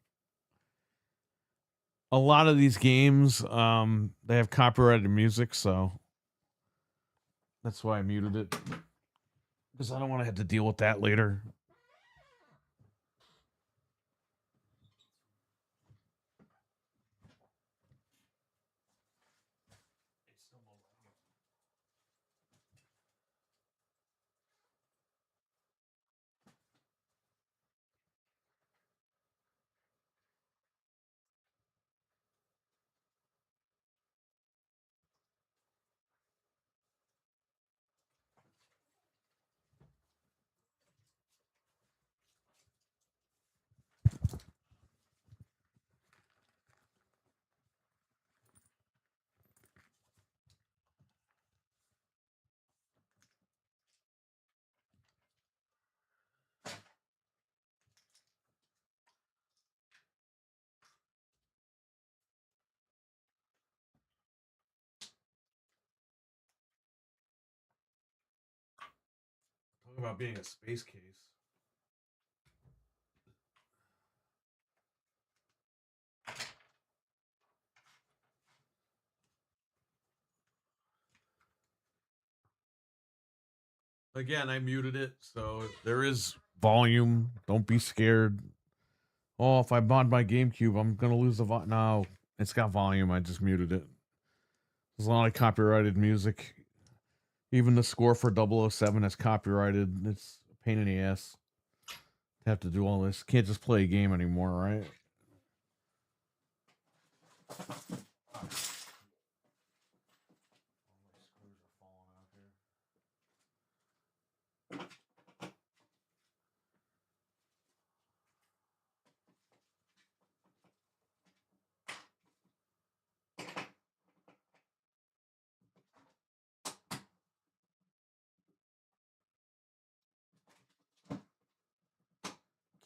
A lot of these games, they have copyrighted music, so that's why I muted it. Because I don't want to have to deal with that later. Talk about being a space case. Again, I muted it, so there is volume. Don't be scared. Oh, if I mod my GameCube, I'm gonna lose the volume. No, it's got volume. I just muted it. There's a lot of copyrighted music. Even the score for 007 is copyrighted. It's a pain in the ass to have to do all this. Can't just play a game anymore, right?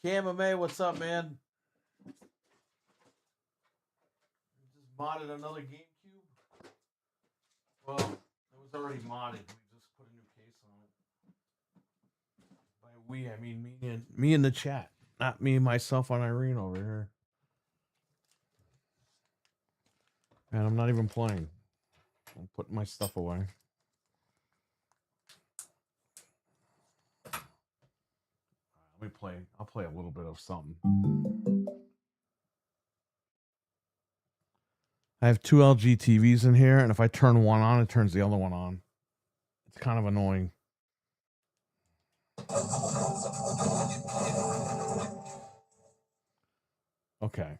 KMMA, what's up, man? Just modded another GameCube. Well, it was already modded. We just put a new case on it. By we, I mean me in the chat, not me, myself, and Irene over here. And I'm not even playing. I'm putting my stuff away. Let me play. I'll play a little bit of something. I have two LG TVs in here, and if I turn one on, it turns the other one on. It's kind of annoying. Okay.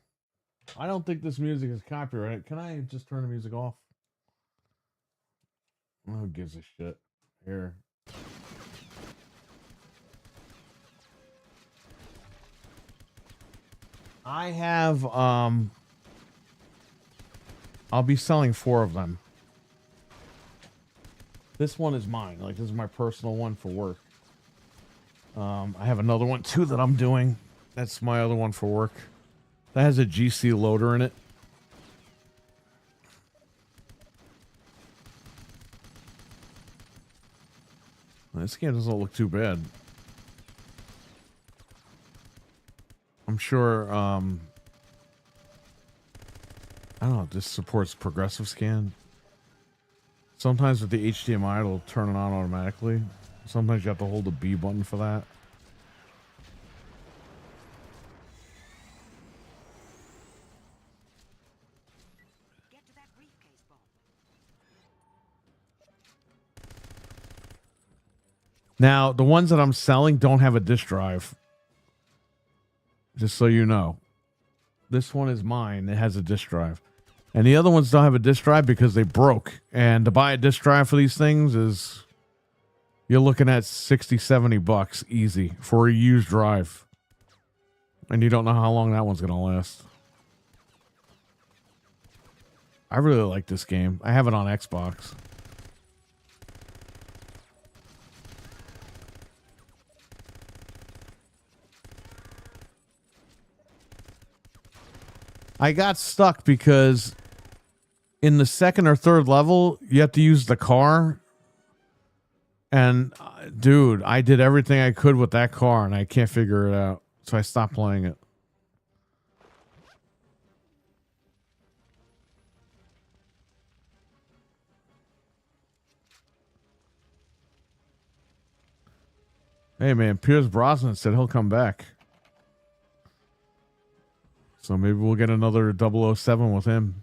I don't think this music is copyrighted. Can I just turn the music off? Who gives a shit? Here. I have I'll be selling 4 of them. This one is mine. Like, this is my personal one for work. I have another one too that I'm doing. That's my other one for work. That has a GC loader in it. This game doesn't look too bad. I'm sure, I don't know, this supports progressive scan. Sometimes with the HDMI, it'll turn it on automatically. Sometimes you have to hold the B button for that. Get to that briefcase bomb. Now, the ones that I'm selling don't have a disk drive. Just so you know. This one is mine. It has a disk drive. And the other ones don't have a disk drive because they broke. And to buy a disk drive for these things is... You're looking at 60, 70 bucks easy for a used drive. And you don't know how long that one's going to last. I really like this game. I have it on Xbox. I got stuck because in the second or third level, you have to use the car. And dude, I did everything I could with that car and I can't figure it out. So I stopped playing it. Hey man, Pierce Brosnan said he'll come back. So maybe we'll get another 007 with him.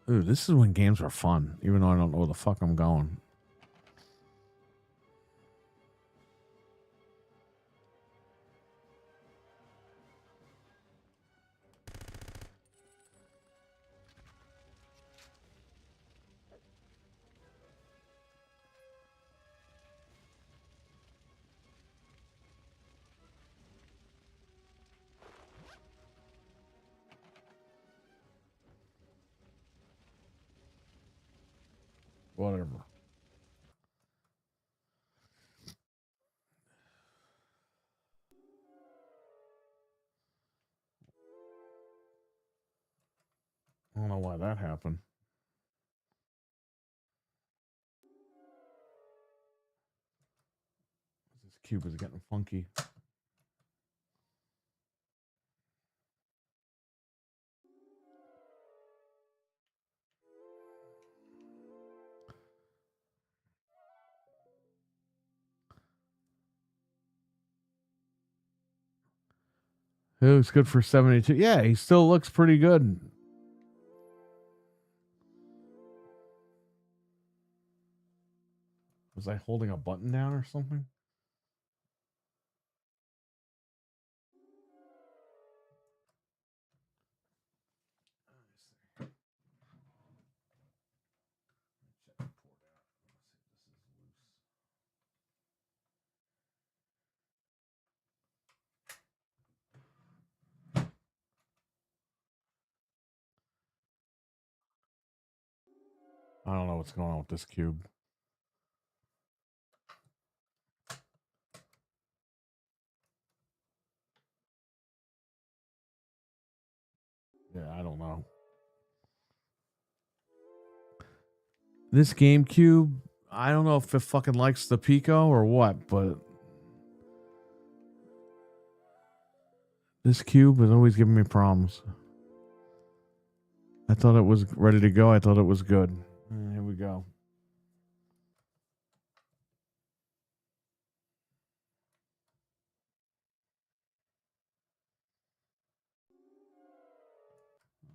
Ooh, this is when games are fun, even though I don't know where the fuck I'm going. Whatever. that happen? This cube is getting funky. It looks good for 72. Yeah, he still looks pretty good. Was I holding a button down or something? I don't know what's going on with this cube. Yeah, I don't know. This GameCube, I don't know if it fucking likes the Pico or what, but this cube is always giving me problems. I thought it was ready to go. I thought it was good. Here we go.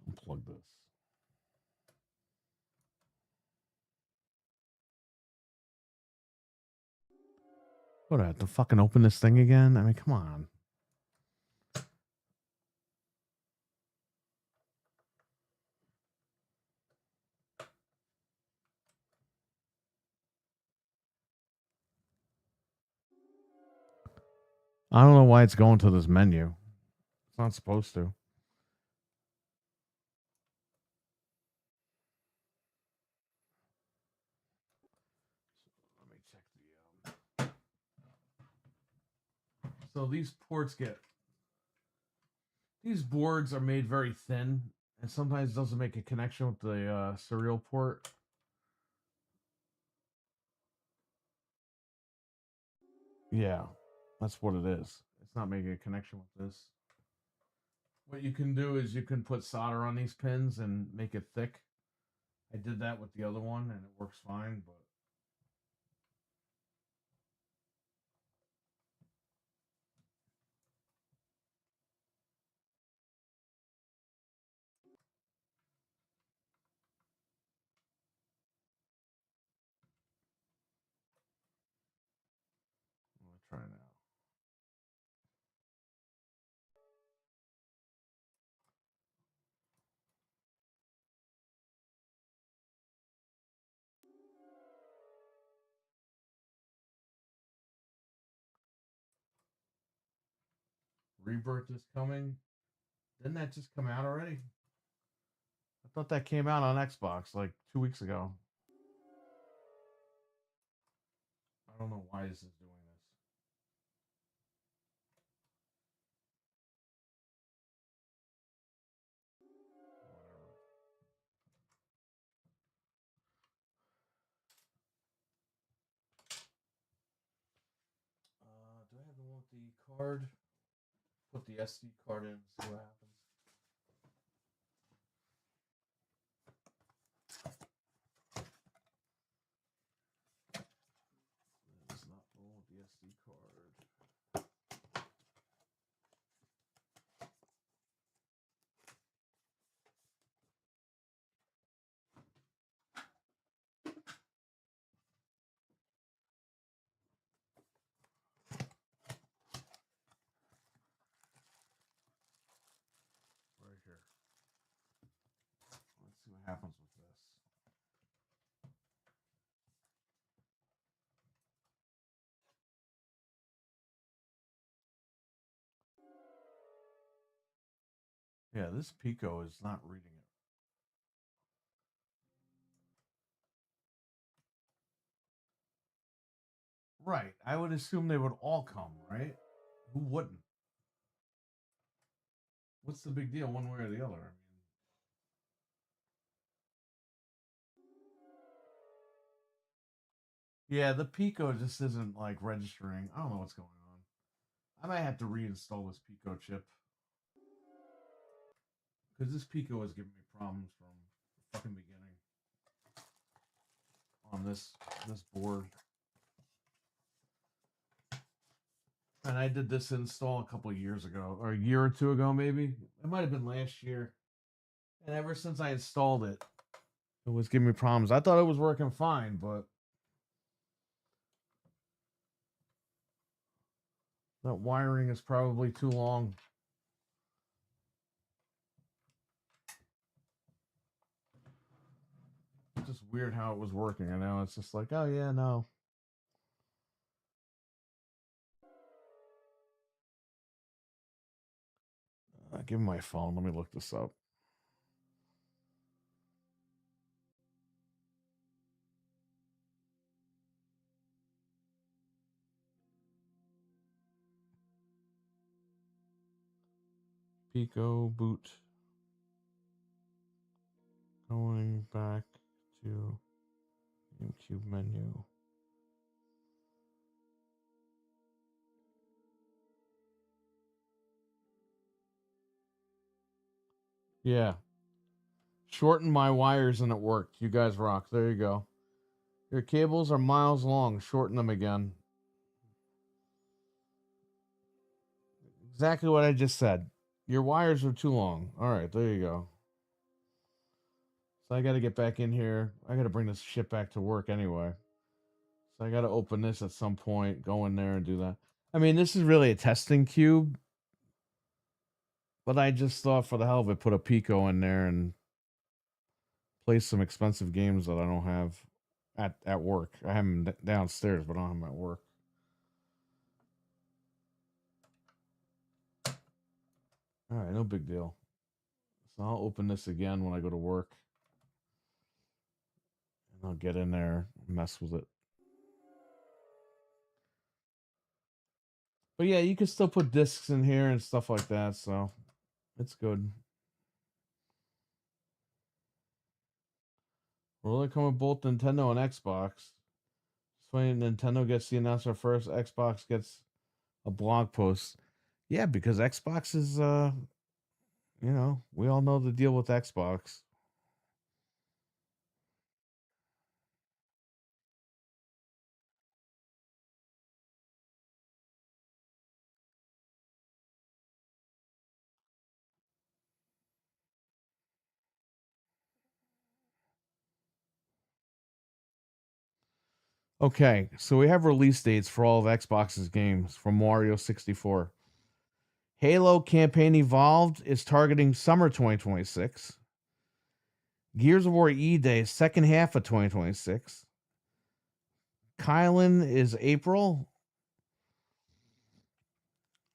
Unplug this. What, I have to fucking open this thing again? I mean, come on. I don't know why it's going to this menu. It's not supposed to. Let me check the. So these ports get. These boards are made very thin, and sometimes it doesn't make a connection with the serial port. Yeah, that's what it is. It's not making a connection with this. What you can do is you can put solder on these pins and make it thick. I did that with the other one, and it works fine, but. I'm going to try now. Rebirth is coming. Didn't that just come out already? I thought that came out on Xbox like 2 weeks ago. I don't know why this is doing this. Whatever. Do I have the one with the card? Put the SD card in and see what happens. It's not the one with the SD card. Right here. Let's see what happens with this. Yeah, this Pico is not reading it. Right. I would assume they would all come, right? Who wouldn't? What's the big deal, one way or the other? I mean, Yeah, the Pico just isn't like registering. I don't know what's going on. I might have to reinstall this Pico chip because this Pico was giving me problems from the fucking beginning on this board. And I did this install a couple of years ago, or a year or two ago, maybe. It might have been last year. And ever since I installed it, it was giving me problems. I thought it was working fine, but that wiring is probably too long. It's just weird how it was working. And now it's just like, oh, yeah, no. Give me my phone. Let me look this up. PicoBoot. Going back to GameCube menu. Yeah. Shorten my wires and it worked. You guys rock. There you go. Your cables are miles long. Shorten them again. Exactly what I just said. Your wires are too long. All right, there you go. So I got to get back in here. I got to bring this shit back to work anyway. So I got to open this at some point, go in there and do that. I mean, this is really a testing cube, but I just thought for the hell of it, put a Pico in there and play some expensive games that I don't have at work. I have them downstairs, but I don't have them at work. All right, no big deal. So I'll open this again when I go to work. And I'll get in there, mess with it. But yeah, you can still put discs in here and stuff like that, so it's good. Will it come with both Nintendo and Xbox? It's funny Nintendo gets the announcer first, Xbox gets a blog post. Yeah, because Xbox is we all know the deal with Xbox. Okay, so we have release dates for all of Xbox's games from Mario 64. Halo Campaign Evolved is targeting summer 2026. Gears of War E-Day, second half of 2026. Kylan is April.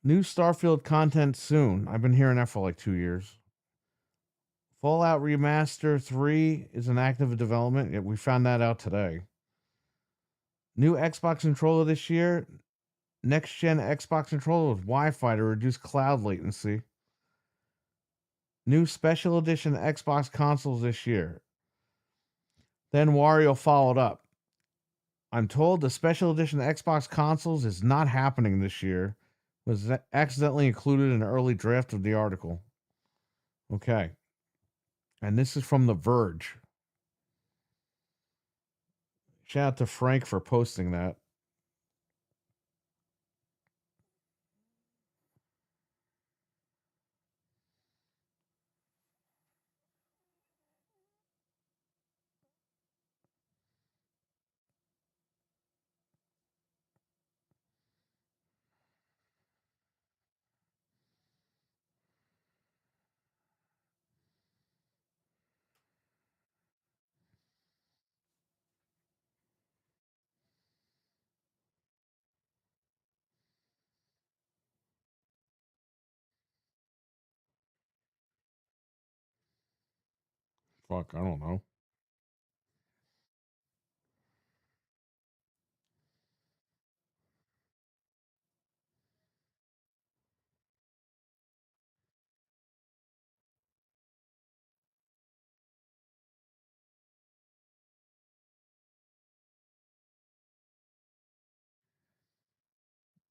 New Starfield content soon. I've been hearing that for like 2 years. Fallout Remaster 3 is in active development. Yeah, we found that out today. New Xbox controller this year. Next gen Xbox controller with Wi-Fi to reduce cloud latency. New special edition Xbox consoles this year. Then Wario followed up. I'm told the special edition Xbox consoles is not happening this year. Was accidentally included in an early draft of the article. Okay. And this is from The Verge. Shout out to Frank for posting that. Fuck, I don't know.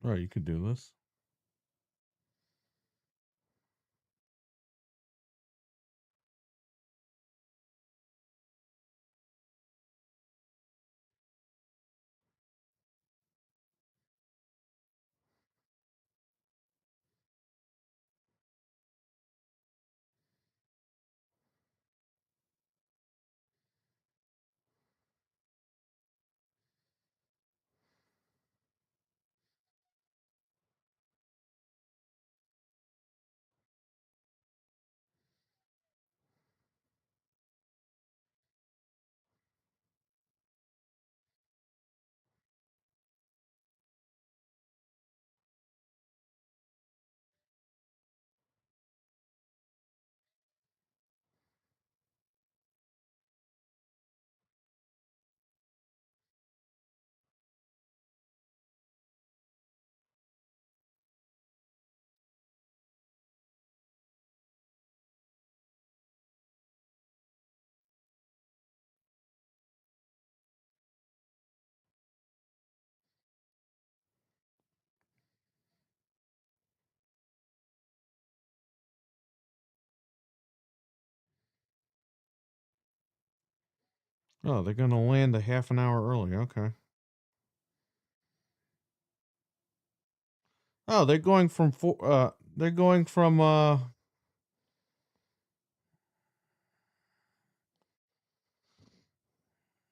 Oh, you could do this. Oh, they're gonna land a half an hour early. Okay. Oh, they're going from they're going from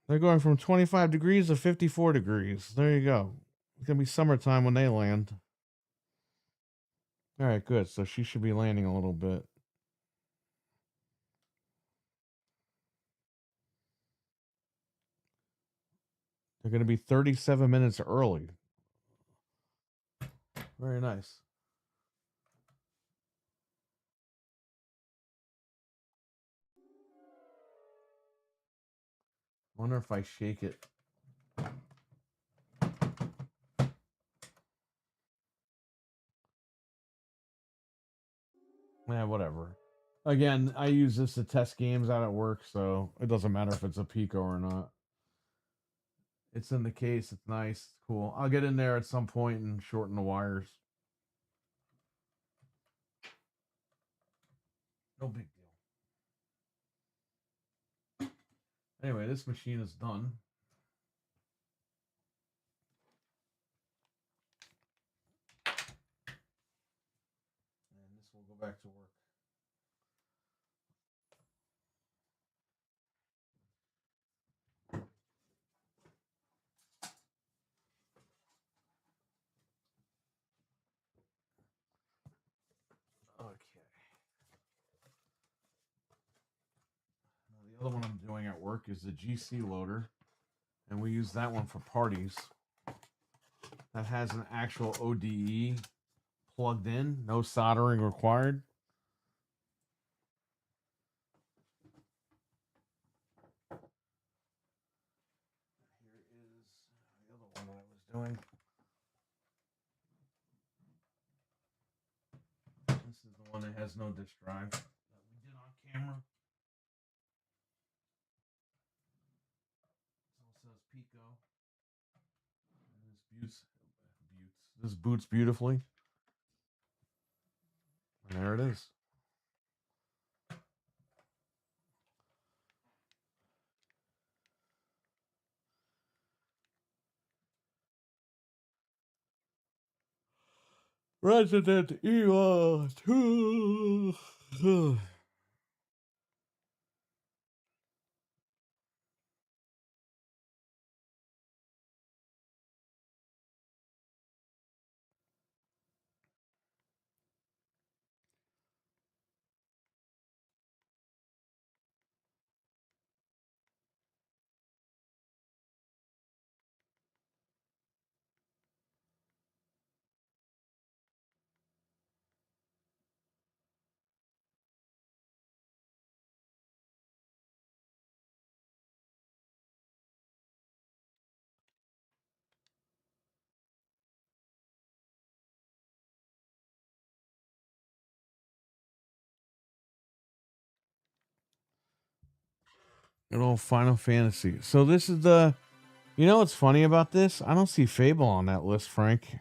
they're going from 25 degrees to 54 degrees. There you go. It's gonna be summertime when they land. All right, good. So she should be landing a little bit. They're gonna be 37 minutes early. Very nice. Wonder if I shake it. Yeah, whatever. Again, I use this to test games out at work, so it doesn't matter if it's a Pico or not. It's in the case. It's nice. It's cool. I'll get in there at some point and shorten the wires. No big deal. Anyway, this machine is done. And this will go back to work. Okay. Now, the other one I'm doing at work is the GC loader, and we use that one for parties. That has an actual ODE plugged in, no soldering required. Here is the other one that I was doing. This is the one that has no disk drive that we did on camera. It all says Pico. And this boots beautifully. And there it is. Resident Evil 2. Good old Final Fantasy. So this is the. You know what's funny about this? I don't see Fable on that list, Frank.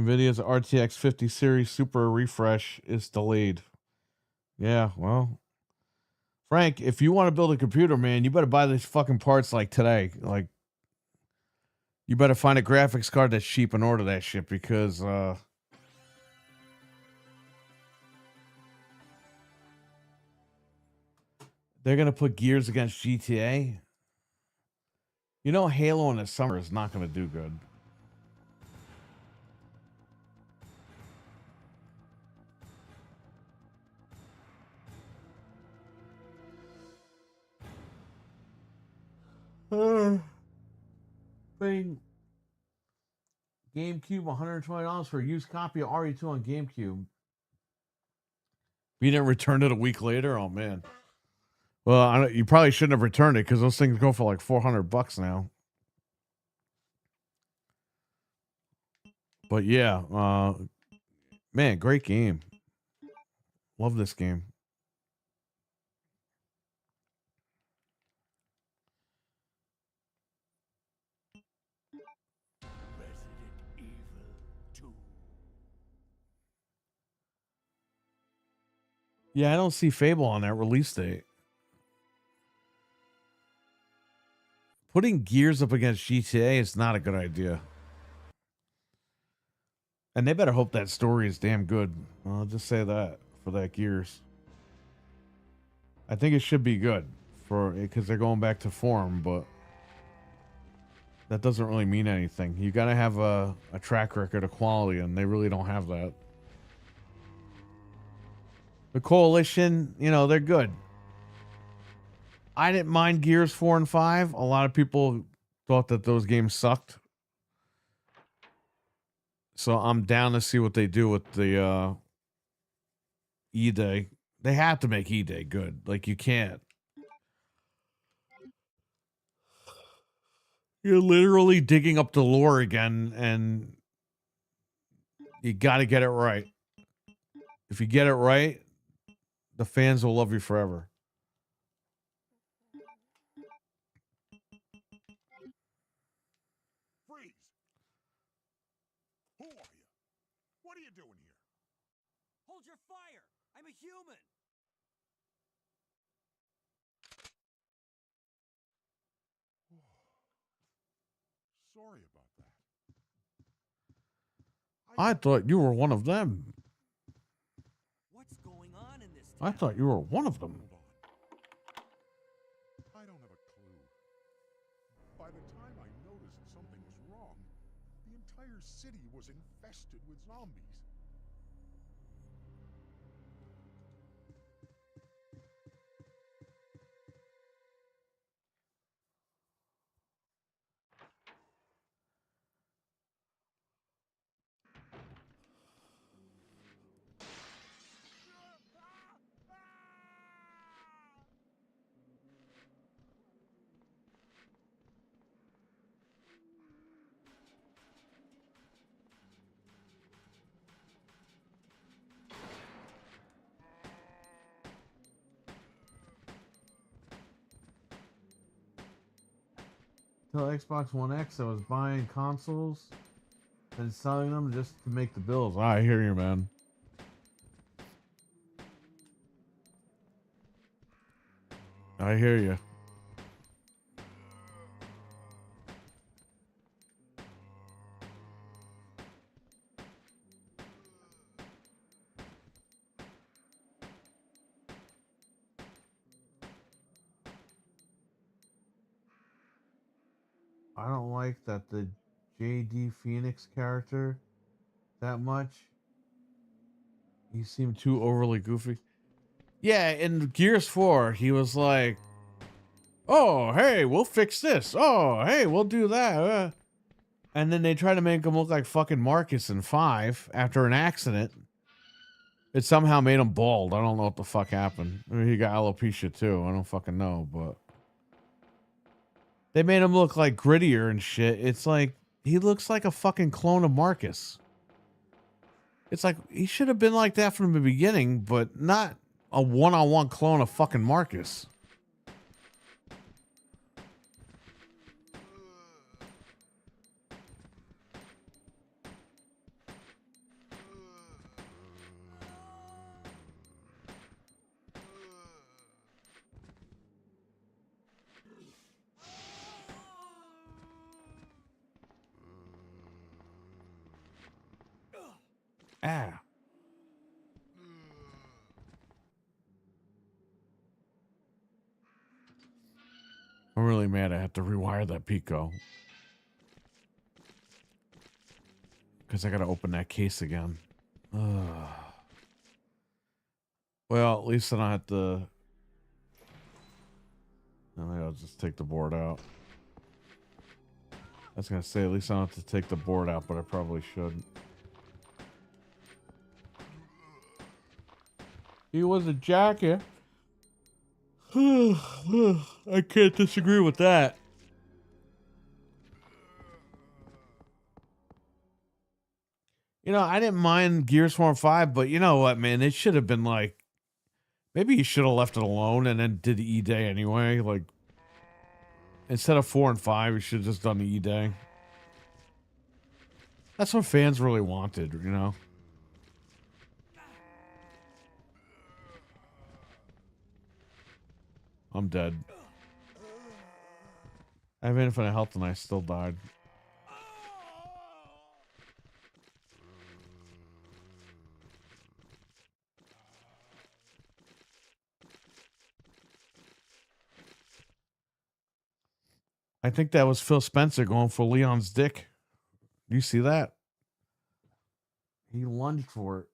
NVIDIA's RTX 50 series super refresh is delayed. Yeah, well, Frank, if you want to build a computer, man, you better buy these fucking parts like today. Like, you better find a graphics card that's cheap and order that shit because they're gonna put Gears against GTA. You know, Halo in the summer is not gonna do good. Thing. GameCube, $120 for a used copy of RE2 on GameCube. You didn't return it a week later? Oh, man. Well, you probably shouldn't have returned it because those things go for like $400 now. But yeah, man, great game. Love this game. Resident Evil 2. Yeah, I don't see Fable on that release date. Putting Gears up against GTA is not a good idea. And they better hope that story is damn good. I'll just say that for that Gears. I think it should be good because they're going back to form, but that doesn't really mean anything. You got to have a track record of quality, and they really don't have that. The Coalition, you know, they're good. I didn't mind Gears 4 and 5. A lot of people thought that those games sucked. So I'm down to see what they do with the E-Day. They have to make E-Day good. Like, you can't. You're literally digging up the lore again, and you got to get it right. If you get it right, the fans will love you forever. Freeze! Who are you? What are you doing here? Hold your fire! I'm a human! Sorry about that. I thought you were one of them. What's going on in this I town? thought you were one of them. Hold on. I don't have a clue. By the time I noticed something was wrong, the entire city was infested with zombies. Till Xbox One X, I was buying consoles and selling them just to make the bills. I hear you, man. I hear you. I don't like that the JD Phoenix character that much. He seemed too overly goofy. Yeah, in Gears 4, he was like, oh, hey, we'll fix this. Oh, hey, we'll do that. And then they try to make him look like fucking Marcus in 5 after an accident. It somehow made him bald. I don't know what the fuck happened. I mean, he got alopecia too. I don't fucking know, but they made him look like grittier and shit. It's like he looks like a fucking clone of Marcus. It's like he should have been like that from the beginning, but not a one-on-one clone of fucking Marcus. Ah. I'm really mad I have to rewire that Pico. Because I got to open that case again. Ugh. Well, at least I don't have to... Maybe I'll just take the board out. I was going to say, at least I don't have to take the board out, but I probably should. He was a jacket. I can't disagree with that. You know, I didn't mind Gears 4 and 5, but you know what, man? It should have been like, maybe you should have left it alone and then did the E-Day anyway. Like, instead of 4 and 5, you should have just done the E-Day. That's what fans really wanted, you know? I'm dead. I have infinite health and I still died. I think that was Phil Spencer going for Leon's dick. Do you see that? He lunged for it.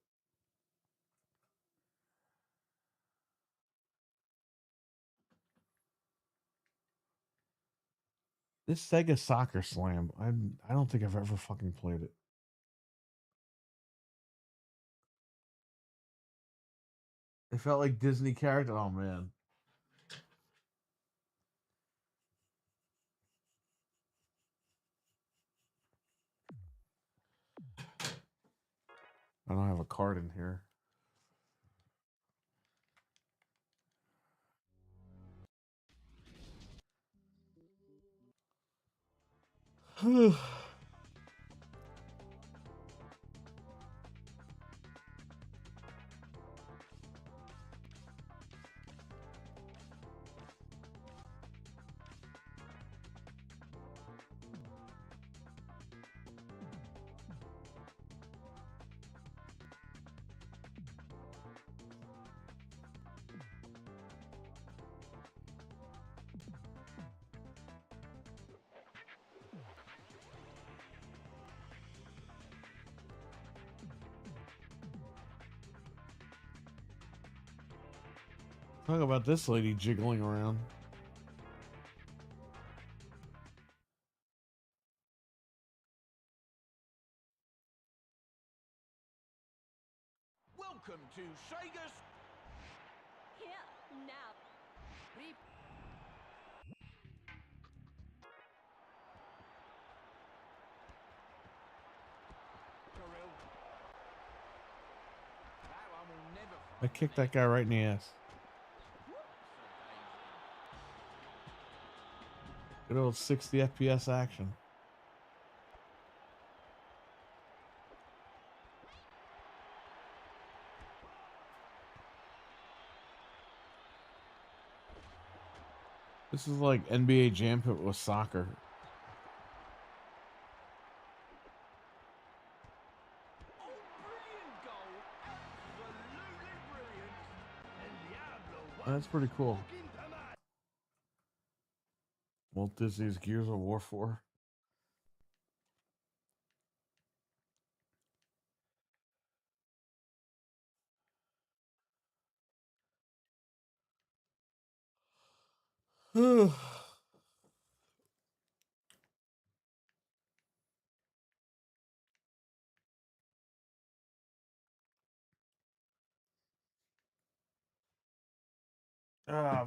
This Sega Soccer Slam, I don't think I've ever fucking played it. It felt like Disney character. Oh man. I don't have a card in here. Talk about this lady jiggling around. Welcome to Sega's. Here, now. Beep. I kicked that guy right in the ass. Good old 60 FPS action. This is like NBA Jam Pit with soccer. That's pretty cool. Walt Disney's Gears of War 4.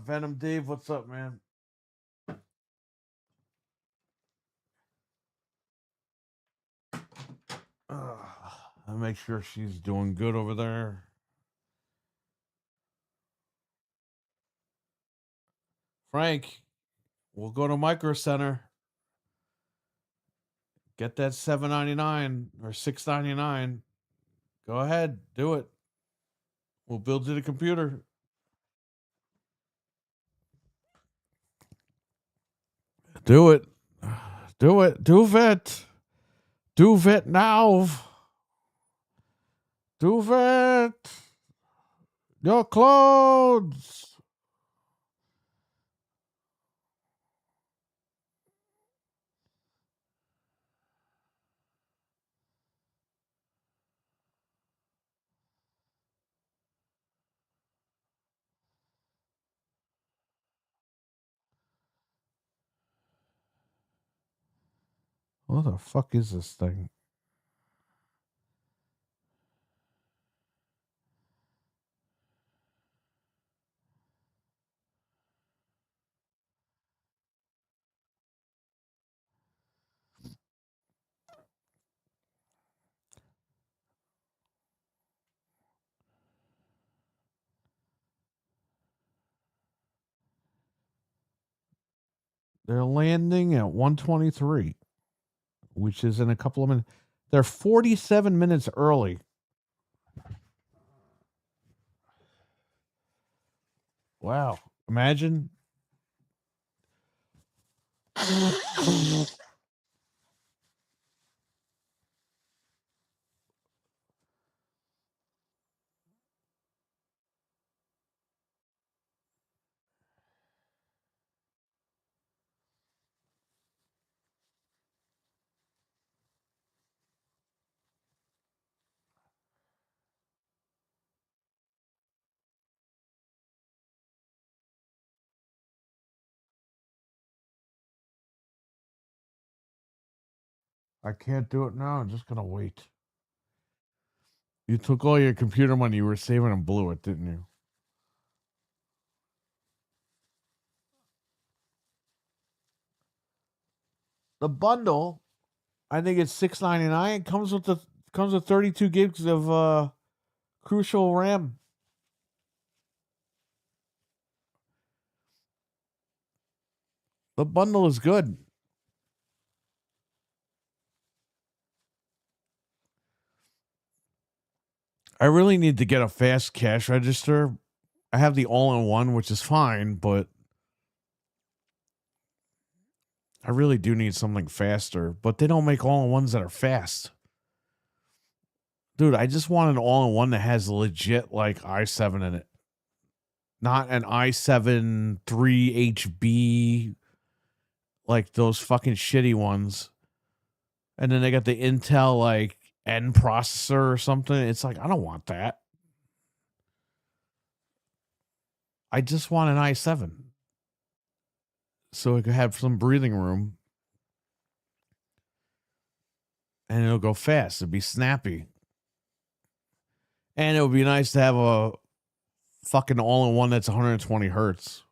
Venom Dave, what's up, man? I make sure she's doing good over there. Frank, we'll go to Micro Center. Get that $7.99 or $6.99. Go ahead, do it. We'll build you the computer. Do it. Do it. Do it. Do it now. Stupid. Your clothes. What the fuck is this thing? They're landing at 1:23, which is in a couple of minutes. They're 47 minutes early. Wow. Imagine. I can't do it now. I'm just going to wait. You took all your computer money you were saving and blew it, didn't you? The bundle, I think it's $6.99. It comes with 32 gigs of Crucial RAM. The bundle is good. I really need to get a fast cash register. I have the all-in-one, which is fine, but I really do need something faster. But they don't make all-in-ones that are fast. Dude, I just want an all-in-one that has legit like i7 in it. Not an i7 3HB like those fucking shitty ones. And then they got the Intel like N processor or something. It's like, I don't want that. I just want an i7. So it could have some breathing room. And it'll go fast. It'll be snappy. And it would be nice to have a fucking all-in-one that's 120 hertz.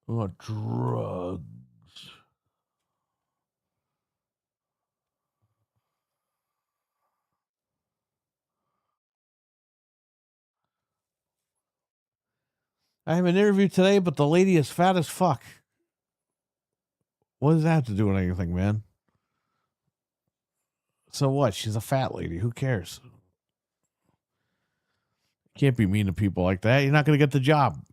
Oh, drugs. I have an interview today, but the lady is fat as fuck. What does that have to do with anything, man? So what? She's a fat lady. Who cares? Can't be mean to people like that. You're not going to get the job.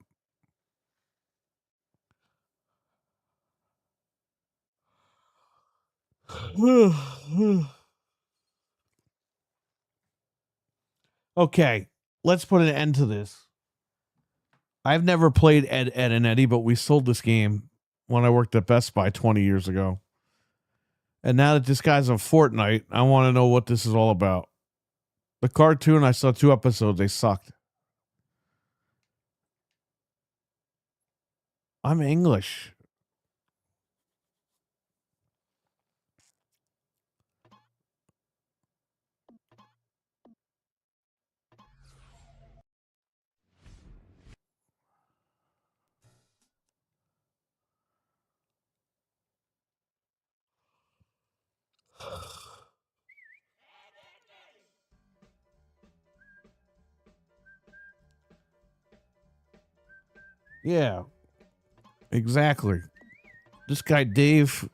Okay, let's put an end to this. I've never played Ed, Ed, and Eddie, but we sold this game when I worked at Best Buy 20 years ago. And now that this guy's on Fortnite, I want to know what this is all about. The cartoon, I saw 2 episodes. They sucked. I'm English. Yeah, exactly. This guy, Dave.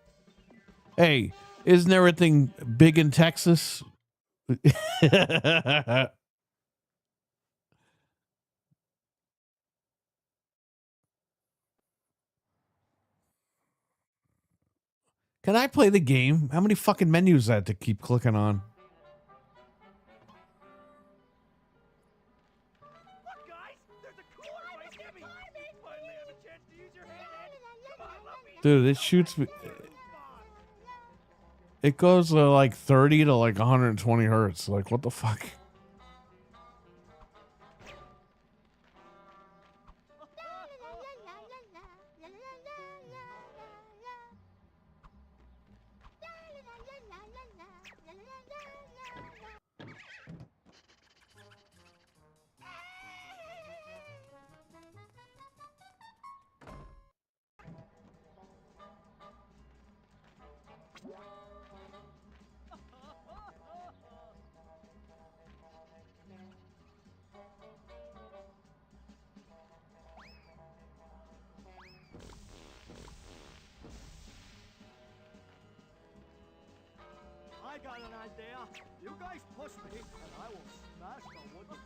Hey, isn't everything big in Texas? Can I play the game? How many fucking menus is that to keep clicking on? Look, guys, there's a cooler right near me. You finally have a chance to use your hand, Ed. Come on, let me. Dude, it shoots me. It goes like 30 to like 120 hertz. Like, what the fuck? I got an idea. You guys push me, and I will smash the wooden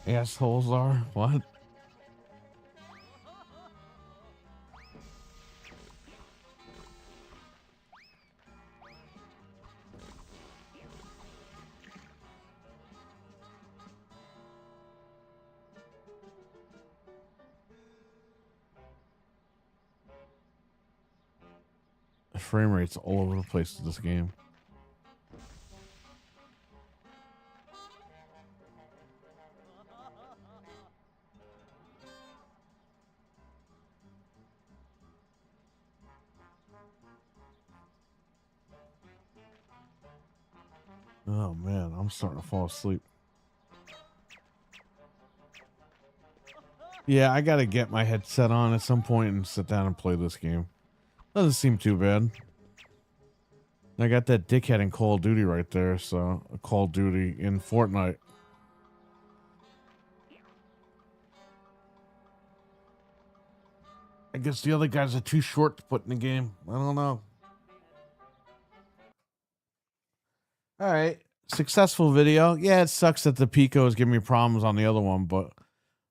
Assholes are? What? The frame rate's all over the place in this game. Oh man, I'm starting to fall asleep. Yeah, I gotta get my headset on at some point and sit down and play this game. Doesn't seem too bad. I got that dickhead in Call of Duty right there, so Call of Duty in Fortnite. I guess the other guys are too short to put in the game. I don't know. All right. Successful video. Yeah, it sucks that the Pico is giving me problems on the other one, but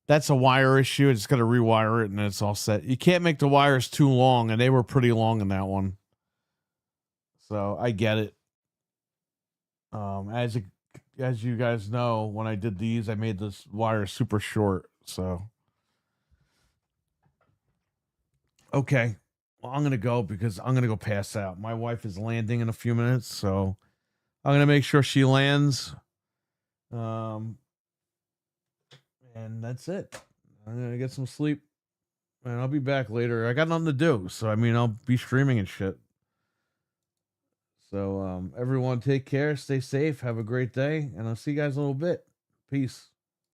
that's a wire issue. I just got to rewire it and then it's all set. You can't make the wires too long, and they were pretty long in that one. So I get it. As you guys know, when I did these, I made this wire super short. So okay. Well, I'm gonna go because I'm gonna go pass out. My wife is landing in a few minutes, so I'm gonna make sure she lands. And that's it. I'm gonna get some sleep, and I'll be back later. I got nothing to do, so I mean, I'll be streaming and shit. So everyone, take care, stay safe, have a great day, and I'll see you guys in a little bit. Peace.